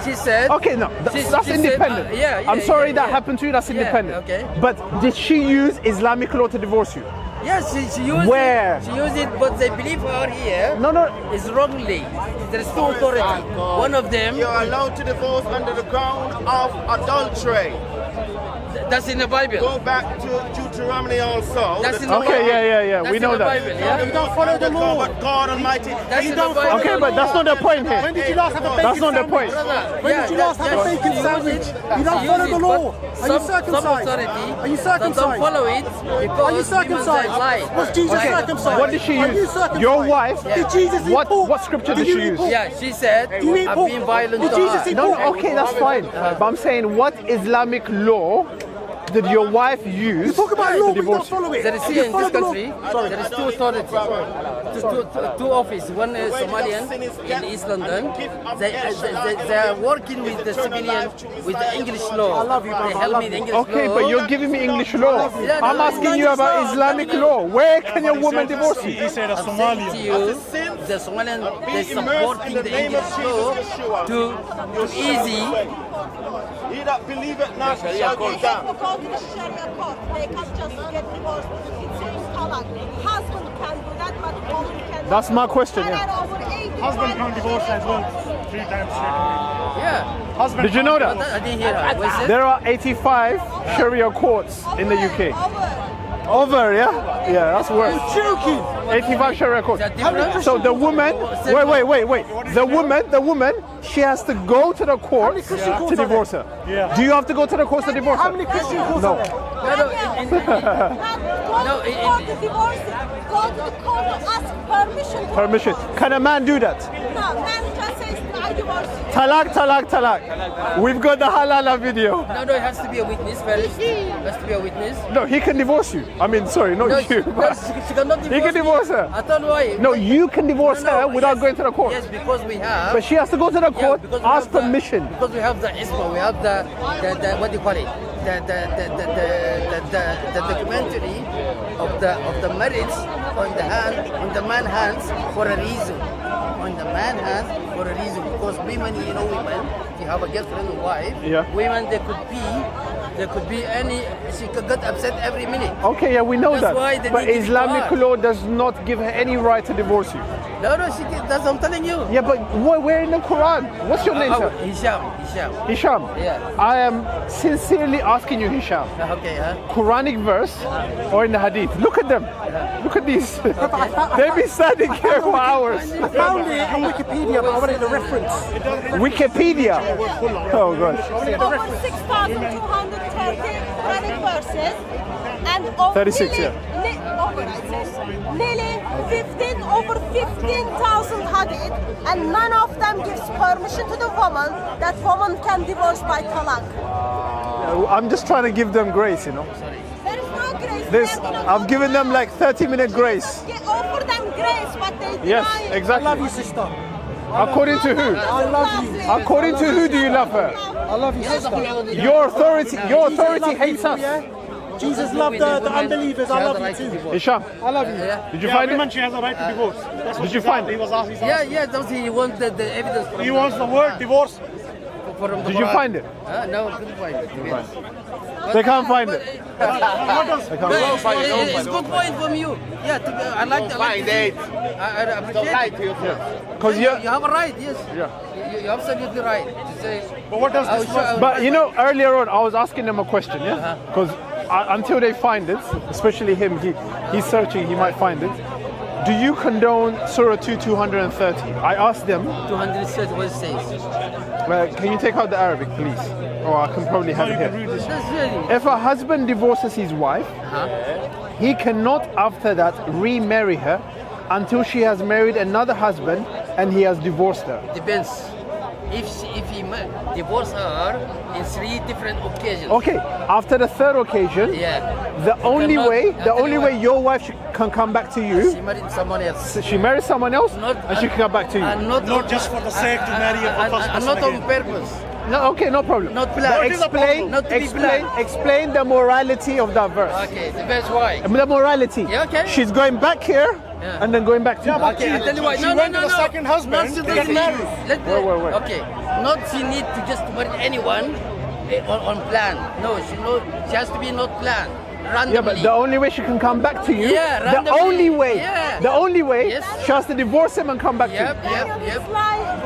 She said. Okay, no, that's she said, independent. I'm I'm sorry that happened to you. That's Yeah, independent. okay. But did she use Islamic law to divorce you? Yes, she used Where? it. She used it, but they believe her here. No. Is wrongly. There is two authority. One of them. You're allowed to divorce under the ground of adultery. That's in the Bible. Go back to Deuteronomy also. That's in the Okay, Bible. yeah. That's We in know the that. Bible, yeah? You don't follow the law. But God Almighty. That's in the Bible. Okay, but that's not the point here. When did you last have a bacon That's not the sandwich? point. When did you last have a bacon sandwich? You don't follow the law. Are you Some circumcised? authority Are you circumcised? don't follow it Are you because women circumcised? that lie. Was Jesus Okay. circumcised? What did she Are you use? circumcised? Your wife. Did Jesus eat What pork? scripture did you she eat use? pork? Yeah, she said, Do you eat I'm pork? being violent Did to Jesus her. eat No, pork? okay, that's fine. But I'm saying, what Islamic law did your wife use Talk about to law, but you don't divorce you? follow it. There is You here in follow this the law. country, there is two authorities, two offices. One is Somalian in East London. They are working with the civilian, with the English law. I love you, They brother. I help love me the you. English Okay, law. but you're giving me English law. Yeah, no, I'm no, asking you Islamic about law. Islamic law. Where can your woman divorce He you? said a I'm saying to Somalian. you, the Somalian, they're supporting the English law to easy. He that believeth not shall be They damned. go to the Sharia court. They can't just get divorced. It says talaq. Husband can do that, but woman can. That's my question, There yeah. are over 80 Husband can't divorce as well 3 times straight. Yeah, Husband Did you know I that? didn't hear her. What is it? There are 85 Sharia courts in the UK. Over. Over, yeah? Yeah, that's worse. Joking. 85 Sharia court. Is that different? So the woman, wait. The woman, she has to go to the court Christian courts to are divorce her. Yeah. Do you have to go to the court to divorce How her? many Christian courts No. are there? No, in- Go to divorce, go to the court to ask permission. Permission. Can a man do that? No, man just says, I divorce you. Talak. We've got the halala video. No, it has to be a witness first. Has to be a witness. No, he can divorce you. I mean, sorry, not No, you. she cannot divorce He can me. divorce her. I don't know why. No, you can divorce her without yes, going to the court. Yes, because we have. But she has to go to the court, because we ask have the- permission. because we have the ISMA, we have the what do you call it? The documentary of the marriage on the man hands for a reason. On the man hands for a reason, because women, women, if you have a girlfriend or wife, Yeah. women there could be any. She could get upset every minute. Okay, yeah, we know That's that. why they But need to be Islamic quiet. law does not give her any right to divorce you. No, that's what I'm telling you. Yeah, but where in the Quran? What's your name, sir? Hisham. Hisham. Yeah. I am sincerely asking you, Hisham. Okay, huh? Quranic verse or in the Hadith? Look at them. Look at these. They've been standing here for hours. I found it on Wikipedia, but I wanted the reference. Wikipedia. Oh gosh. Over 6,230 Quranic verses and over 36, yeah. Nearly over 15,000 hadith, and none of them gives permission to the woman that woman can divorce by talaq. I'm just trying to give them grace, There is no grace. This, I've given them like 30-minute grace. Offer them grace, but they deny Yes, it. I exactly. love you, sister. According to who? I love you. According to who do you love her? I love you, sister. Your authority hates us. Yeah? Jesus loved the unbelievers. I love you too. Hisham, I love you. did you Yeah, find women, it? she has a right to divorce. That's what Did you he's find asked. it? He was asked. Yeah, don't he want the evidence from He wants the word divorce. from the Did you Quran? find it? No, I couldn't find it. They can't find it. It's good point from you. Yeah, I like that. Find it. I appreciate it. Because You have a right, yes. Yeah. You're absolutely right to say. But what does this But you know, earlier on, I was asking them a question, yeah? Because until they find it, especially him, he's searching, he might find it. Do you condone Surah 230? I asked them, 230 what it says. can you take out the Arabic, please? Or I can probably have it here. That's really. If a husband divorces his wife, he cannot after that remarry her until she has married another husband and he has divorced her. Depends. If he divorce her in 3 different occasions. Okay, after the third occasion, Yeah. the only cannot- way I'll tell you what. your wife can come back to you, She married someone else. she marries someone else Not- and she can come back to you. And Not just for the sake to marry her for first and person not on again. purpose. No, okay, no problem. Not planned. But explain, Not to be planned. explain the morality of that verse. Okay, depends why. The morality. Yeah, okay. She's going back here Yeah. and then going back to you. Okay, I tell you why. She No, went no, to no, the no. second husband Not she to doesn't get married. Wait. Okay, not she need to just marry anyone on plan. No, she has to be not planned. Randomly. Yeah, but the only way she can come back to you, Yeah, the randomly. only way, Yeah. the only way, Yes. she has to divorce him and come back to Yep, you. yep.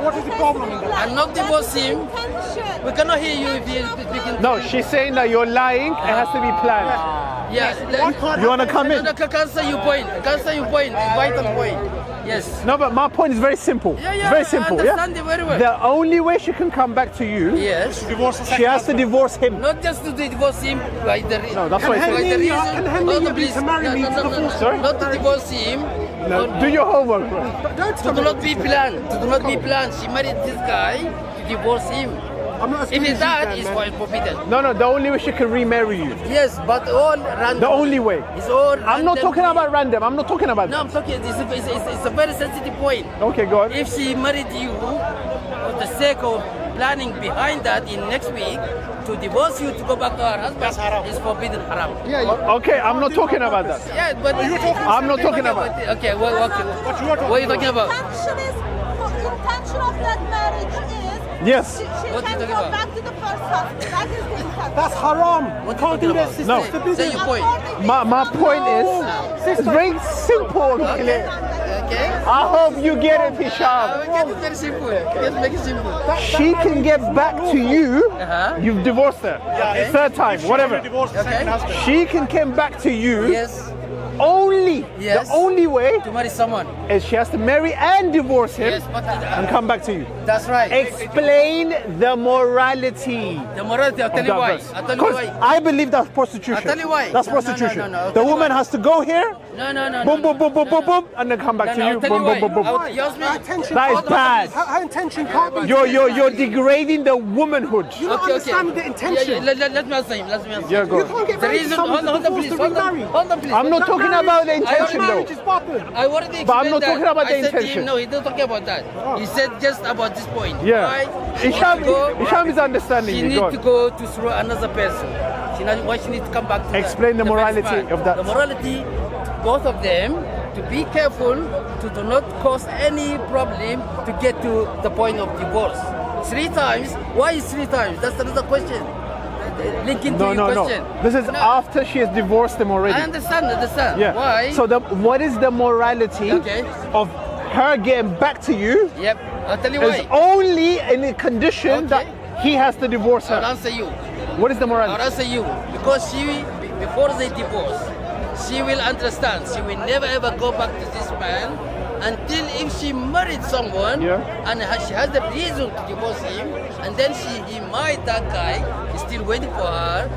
What is the problem in that? And not divorce him. Intention. We cannot hear you if you're speaking. No, she's saying that you're lying. It has to be planned. Yes. You want to come in? No, cancel your point. Cancel your point. Vital point. Yes. No, but my point is very simple. Yeah, very I simple. understand it very well. The only way she can come back to you, Yes. Divorce the she second has to husband. divorce him. Not just to divorce him by the reason. No, that's what I said. Can Henry agree to marry me to the full? Sorry? Not to divorce him. No, do your homework, bro. To do not be planned. To do not be planned. She married this guy to divorce him. I'm not If it's that, man, it's man. forbidden. No, the only way she can remarry you. Yes, but all random. The only way. It's all I'm not random. talking about random. I'm not talking about No, I'm talking. It's a very sensitive point. Okay, go on. If she married you for the sake of planning behind that in next week to divorce you to go back to her husband, it's forbidden haram. Okay, I'm not talking about that. Yeah, but I'm not talking about. Okay, what are you talking about? Intention of that marriage is Yes. she What are you can talking go about? back to the first husband. That is the intention. That's haram. What Can't are you do that, talking sister. No. It's Say your point. My point is, it's very simple and clear. Okay. I hope you get it, Hisham. Get it very simple. Just make it simple. She can get back to you. Uh-huh. You've divorced her. Okay. Third time, whatever. Divorced the second husband. She can come back to you. Yes. Only. Yes. The only way To marry someone. is she has to marry and divorce him Yes, but and come back to you. that's right. Explain the morality. The morality, I'll tell you why. I'll tell you Because why. I believe that's prostitution. I'll tell you why. That's No, no, no, prostitution. no, no, I'll The tell you woman why. has to go here, No, no, no. boom, no, boom, boom, boom, no, boom, no. boom, and then come back to No, you, I'll tell boom, you boom, boom, boom, why. boom. You ask me. Her intention That is can't be- bad. Her intention can't be. You're degrading the womanhood. You don't understand the intention. Let me answer him. Let me answer Yeah, him. go. You can't get The married to reason, someone hold on, to please, force to hold on, remarry. hold on, please. I'm not That talking marriage- about the I intention already- though. Marriage is bottom. I already But I'm explained not that. talking about the I said to intention. him, no, he didn't talk about that. He said just about this point. Yeah. Why? Isham is understanding She you. needs Go to on. go to through another person. Why she needs to come back to Explain the first morality man. of that. The morality, both of them, to be careful to do not cause any problem to get to the point of divorce. 3 times. Why is 3 times? That's another question. Linking to No, your no, question. no. This is No, after she has divorced him already. I understand. Yeah. Why? So what is the morality Okay. of her getting back to you? Yep. I'll tell you Is why. only in the condition that he has to divorce I'll her. answer you. What is the I'll morality? answer you. Because before they divorce, she will understand. She will never ever go back to this man until if she married someone and she has the reason to divorce him, and then he married that guy, he's still waiting for her.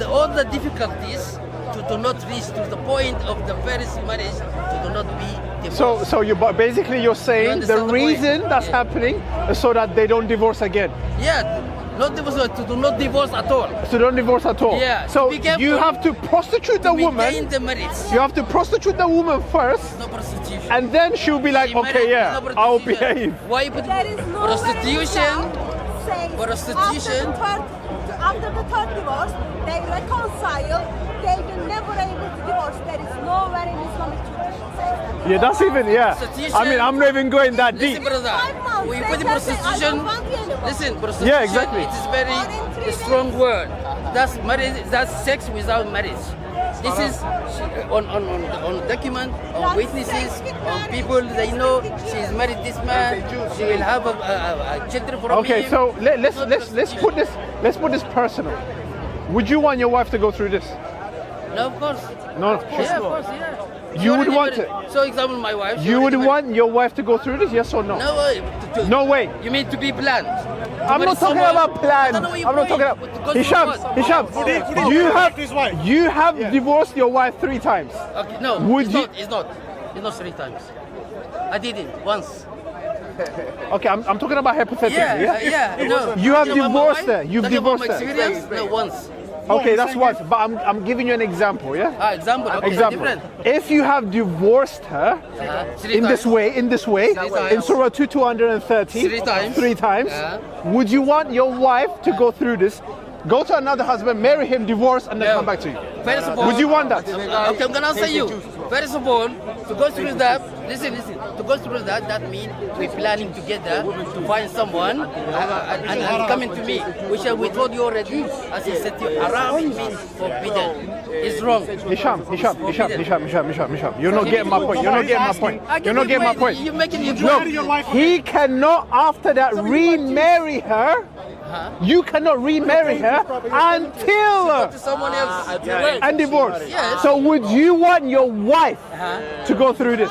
All the difficulties to do not reach to the point of the first marriage to do not be divorced. So basically you're saying the understand the point? reason that's Yeah. happening is so that they don't divorce again. Yeah, not divorce, to do not divorce at all. So don't divorce at all. Yeah, So be careful you have to prostitute the Maintain woman. the marriage. You have to prostitute the woman first, No prostitution. and then she'll be like, She okay, married, yeah, no I'll prostitution. behave. Why you put There is no prostitution? Prostitution. After the third divorce, they reconcile. They will never able to divorce. There is nowhere in Islamic tradition says that. Yeah, that's even, yeah. Prostitution. I mean, I'm not even going that Listen, deep. brother. 5 months, We they put the just say, I prostitution. don't want you anymore. Listen, prostitution. Yeah, exactly. It is Or in very 3 strong word. That's marriage. That's sex without marriage. This is on document, on witnesses, on people they know she's married this man. She will have a children from Okay, him. so It's not let's put this personal. Would you want your wife to go through this? No, of course. No. Yeah, of course, yeah. You would already want married. So, example, my wife. she You would already want your wife to go through this? Yes or no? married. No way. No way. You mean to be planned? I'm not talking about plan. I'm not talking about Hisham. You have divorced your wife 3 times. Okay, no. Would it's you- not. It's not. It's not 3 times. I did it once. Okay, I'm talking about hypothetically. Yeah. No. You have Talking about my divorced wife? her. You've Talking about divorced my her. experience? No, once. Okay, that's once. But I'm giving you an example. Yeah. Example. Okay, Example. different. If you have divorced her 3 in this times. way, in times. Surah 230, 3 times. 3 times, Yeah. would you want your wife to go through this, go to another husband, marry him, divorce, and then No. come back to you? First of all, Would you want that? Okay, I'm gonna answer you. First of all, to go through that, listen. To go through that means we're planning together to find someone and coming to me, which we told you already. As I said to you, haram means forbidden. It's wrong. Hisham. You're not getting my point. You're not getting my point. You're not getting my point. You're making it No, wrong. he cannot after that remarry her. You cannot remarry her until To someone else. and divorce. Yes. So would you want your wife to go through this?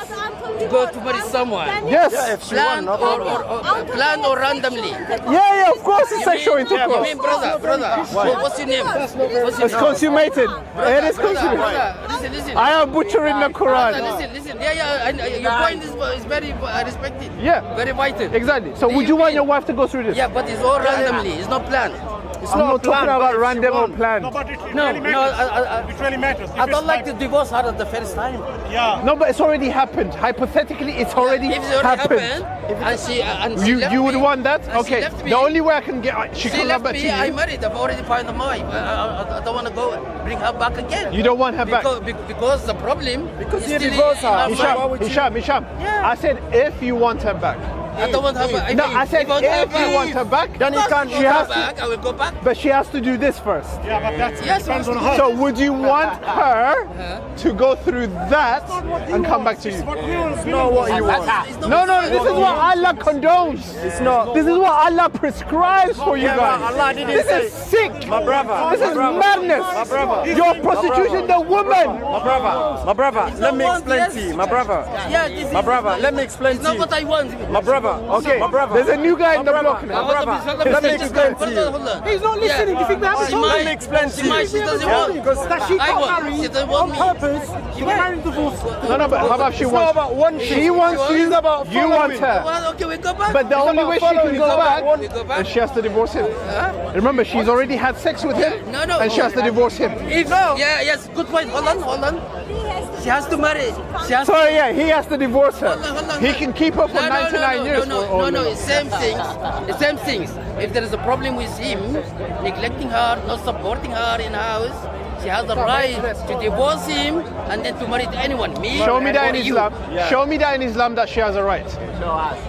To go to marry someone. Yes. Planned or randomly. Yeah, of course it's sexual I intercourse. mean, brother. What's your name? What's your It's name? consummated. It is consummated. Brother, listen. I am butchering the Quran. Listen. Yeah. Your point is very respected. Yeah. Very vital. Exactly. So would you want your wife to go through this? Yeah, but it's all randomly. It's not planned. I'm not talking about random or planned. No, but it No, really matters. It really matters. If I don't it's like to divorce her at the first time. Yeah. No, but it's already happened. Hypothetically, it's already If it already happened. happened, and she left You would me, want that? and she Okay. left me, The only way I can get she she can come left back to me. I you. married. I've already found a wife. I don't want to go bring her back again. You don't want her back. Because the problem. Because is you still divorce in her. my mind. Hisham. Yeah. I said if you want her back. I don't want her back. No, I said if you want her back, then you can. She has to, back. I will go back. but she has to do this first. Yeah, but that Yes, depends on of her. So would you want her to go through that and come back to you? It's not what you want. No, this is what Allah condones. It's not. This is what Allah prescribes for you Yeah, but guys. Allah didn't This say. is sick. My brother. This is madness. My brother. You're prostituting the woman. My brother, let me explain to you. My brother. Yeah, this is My brother, let me explain It's to not you. what I want. My brother. Okay, My brother. there's a new guy in the My block brother. now. My brother. Let me explain to you. He's not listening. Do you think we haven't told Let him? me explain to you. She doesn't Yeah, want. because That she I can't want. marry She doesn't on want me. purpose. She get married and divorced. No, but how about she It's not wants? about one She thing. wants you. It's about You want following. her. Well, okay, we go back. But the only way she can following. go It's back about we go back. is she has to divorce him. Remember, she's already had sex with him, No, no. and she has to divorce him. If, yeah, yes, good point. Hold on. She has to marry. She has So yeah, he has to divorce her. Hold on. He can keep her for 99 years. No, it's same things. The same things. If there is a problem with him, neglecting her, not supporting her in house, she has the right to divorce him and then to marry anyone. Me Show me that in or you. Islam. Show me that in Islam that she has a right.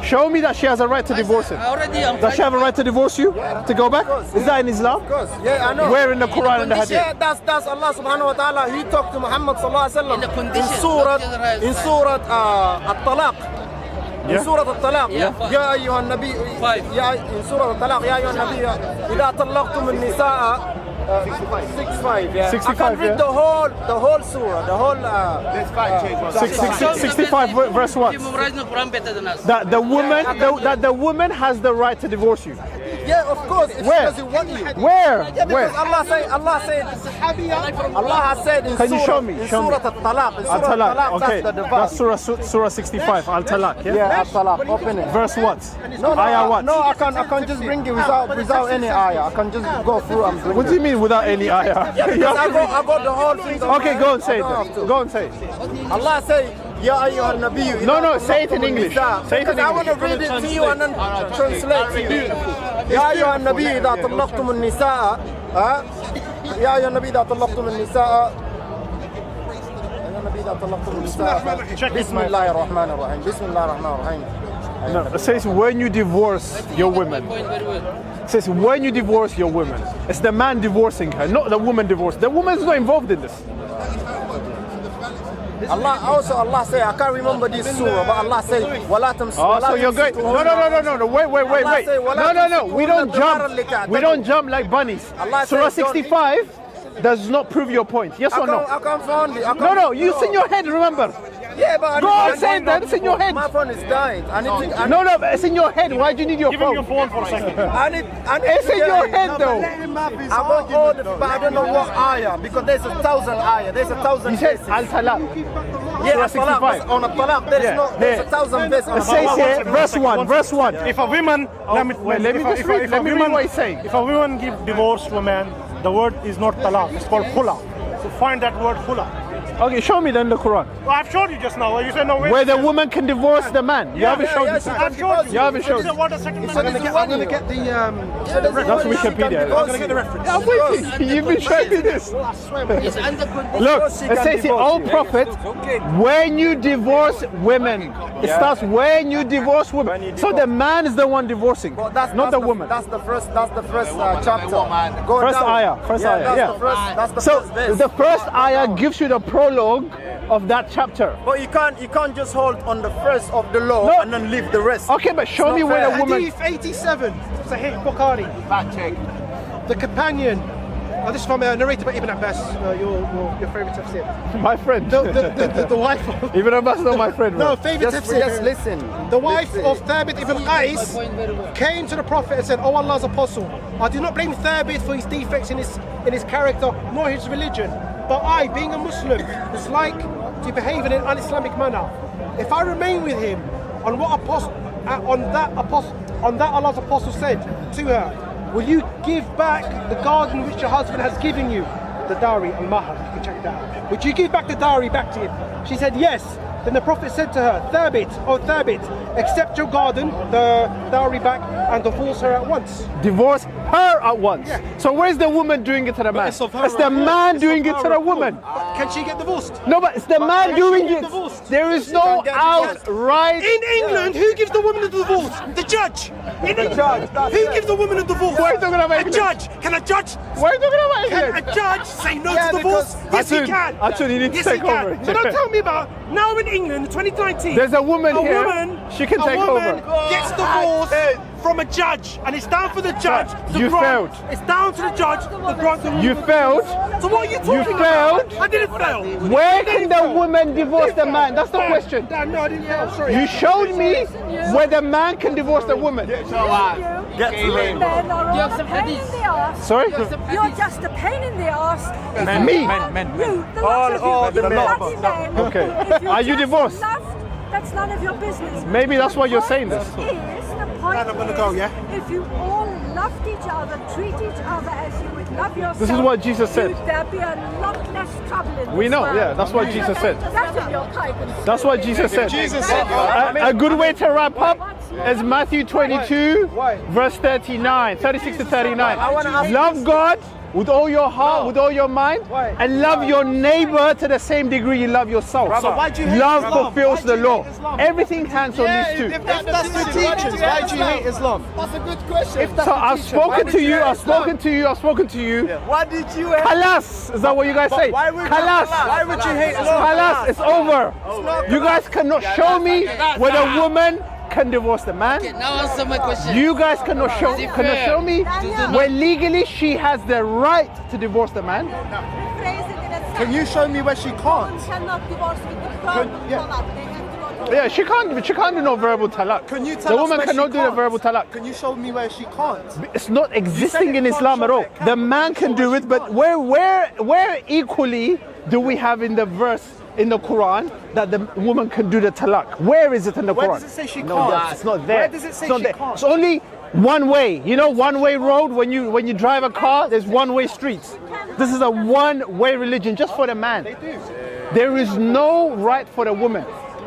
Show me that she has a right to divorce him. Already, I'm Does she have a right to divorce you? To go back? Is that in Islam? Of course. Yeah, I know. Where in the Quran and the Hadith? Yeah, that's Allah subhanahu wa ta'ala. He talked to Muhammad sallallahu alaihi wasallam In the condition, Surah, not the right. in Surah At-Talaq. Yeah. In Surah At-Talaq. Yeah. يا أيها النبي Five. in Surah At-Talaq يا أيها النبي إذا طلقتم النساء 65. Yeah. 65, I can read yeah. the whole surah, the whole. 65 verse what? You memorize the Quran better than us. That the woman has the right to divorce you. Yeah, of course. If Where? she doesn't want you. Where? Yeah, Where? because Allah has said in Can you Surah, show me? in Show me. Surah At-Talaq, in Surah Al-Talaq. At-Talaq, Okay. that's the That's divorce. Surah 65. Al-Talaq. Yeah. Yeah, At-Talaq. Open it. Verse what? No, Ayah what? No, I can just bring it without any ayah. I can just go through and bring What do you mean without any ayah? Because I got the whole thing. Okay, go and say it. I don't have then. to. Go and say it. Allah say, Ya ayyuhan nabiyyu. No, say it in English. Say it in Because I want to English. read it to you and then translate to you. Ya ayyuhan nabiyyu idha talaqtum an-nisaa. Ya ayyuhan nabiyyu idha talaqtum an-nisaa. Bismillahir Rahmanir Rahim. Bismillahir Rahmanir Rahim. No, it says when you divorce your women. Point very well. It says when you divorce your women. It's the man divorcing her, not the woman divorced. The woman is not involved in this. Allah say, I can't remember this surah, but Allah say, wala tamsu. Oh, so you're going. No. Wait. say, No. We don't jump like bunnies. Allah Surah says, don't 65 does not prove your point. Yes or no? I can't find it. No. You in your head. Remember. Yeah, but Go and say it then. It's in your head. My phone is dying. I need to. No, but it's in your head. Why do you need your Give him phone? your phone for a second. I need It's to in get your it. head though. I got all the, but I don't know what ayah because there's 1,000 ayah. There's 1,000 He said verses. Al-Talaq. Yeah, Surah 65. on a talaq. There's Yeah, there's yeah. 1,000 verses. on It a says talaq. here, verse 1. If a woman, let me wait, let me just read. Let me read what he's saying. If a woman give divorce to a man, the word is not talaq. It's called khula. So find that word khula. Okay, show me then the Quran. Well, I've showed you just now. You said no. Where the woman can divorce the man. You haven't shown this. I've showed you. You haven't showed You said it. what a second. I'm going to get the. That's Wikipedia. I'm gonna get the reference. I'm waiting. You've been showing me this. It's under condition. Look, it says here, oh prophet, when you divorce women, it starts when you divorce women. So the man is the one divorcing, But not the woman. That's the first chapter. Go First down. ayah, first ayah, yeah. That's the So first verse. the first ayah gives you the prologue of that chapter. But you can't just hold on the first of the law No. and then leave the rest. Okay, but show It's me not where fair. the woman. Hadith 87, Sahih Bukhari. Fact check. The companion. This is from narrated by Ibn Abbas, your favorite tafsir. My friend. The wife of. Even if that's not my friend. No, bro. favorite Just tafsir. listen. The wife of Thabit ibn Qais came to the Prophet and said, "Oh Allah's apostle, I do not blame Thabit for his defects in his character nor his religion, but I, being a Muslim, dislike to behave in an un-Islamic manner. If I remain with him on that Allah's apostle said to her, will you give back the garden which your husband has given you, the dowry, al-mahar? You can check that out. Would you give back the dowry back to him?" She said yes. Then the Prophet said to her, Thabit, accept your garden, the dowry back, and divorce her at once. Divorce her at once. So where's the woman doing it to the man? it's of her It's the accord. man It's doing of it her to the accord. woman. Can she get divorced? No, but it's the man can she doing get it. divorced? There is no outright. In England, who gives the woman a divorce? The judge. In England, who gives the woman a divorce? Why are you talking about a England? judge. Can a judge? Why are you talking about Can England? a judge say no to divorce? Yes, he Atun, can. Atun, you need to yes, take he can. over. So don't tell me about now in England, 2019. There's a woman here. She can take A woman over. gets divorced from a judge, and it's down for the judge to You grant. failed. It's down to the judge to grant the woman. You failed. So what are you talking failed. about? I didn't fail. Where can the woman divorce the man? That's the question. No, I didn't fail. Sorry. You showed me where the man can divorce the woman. Men are all a pain in the arse. Sorry? You're just a pain in the arse. Me? You, the lot of you, the bloody men. Okay. If Are you just divorced? loved, that's none of your business. Maybe that's why you're saying this. The point And I'm gonna go, yeah? If you all loved each other, treat each other as you would love yourself. This is what Jesus said. Would there be a lot less trouble in We this know, world? yeah, that's what Jesus said. That's in your pipe. That's what Jesus said. A good way to wrap up is Matthew 22, verse 39, 36 to 39. Love God with all your heart, with all your mind, and love your neighbor to the same degree you love yourself. So why do you hate Love Islam? fulfills Why the do you law. hate Islam? Everything hands on these two. If that's the teachings, why do you hate Islam? That's a good question. So I've spoken to you, I've spoken to you, I've spoken to you. Why did you hate Kalas! Is that what you guys say? Kalas! Why would you hate Islam? Kalas! It's over. You guys cannot show me where the woman can divorce the man. Okay, now answer my question. You guys cannot show me where legally she has the right to divorce the man. Rephrase it in a Can you show me where she can't? cannot divorce with the firm yeah. talaq. They have to go to Yeah, she can't do no verbal talaq. Can you The tell us woman where cannot she do the can't? verbal talaq. Can you show me where she can't? It's not existing it in can't Islam at show all. it can. The man can do it, but where equally do we have in the verse in the Quran that the woman can do the talaq? Where is it in the Where Quran? does it say she No, can't? it's not there. Where does it say It's not she there. can't? It's only one way. You know, one-way road. When you drive a car, there's one-way streets. This is a one-way religion just for the man. There is no right for the woman.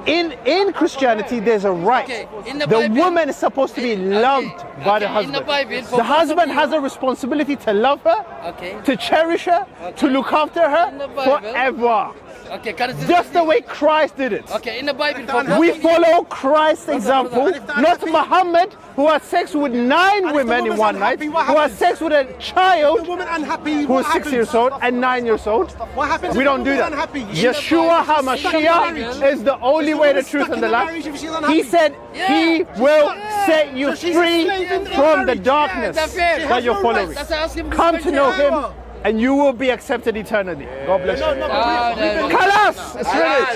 In Christianity, there's a right. Okay, in the The Bible- woman is supposed to be loved by the okay, in the husband. Bible, for The both husband of you- has a responsibility to love her, Okay. to cherish her, to look after In the her Bible- forever. Okay, can I Just the way Christ did it. Okay, in the Bible, for We both of you- follow Christ's example, not Muhammad, who had sex with 9 women in woman's one night, unhappy, what who had happens? sex with a The child woman unhappy. who what was 6 happens? years old and 9 years old. What happens? We if don't the do that. woman's unhappy? Yeshua HaMashiach is the only way, the truth, and the life. He said he will set you So she's a free slave in from the marriage. darkness That's fair. that you're no following. rights. That's why I asked him this Come to know question. him and you will be accepted eternally. God bless you. No, no, Kalas! It's finished.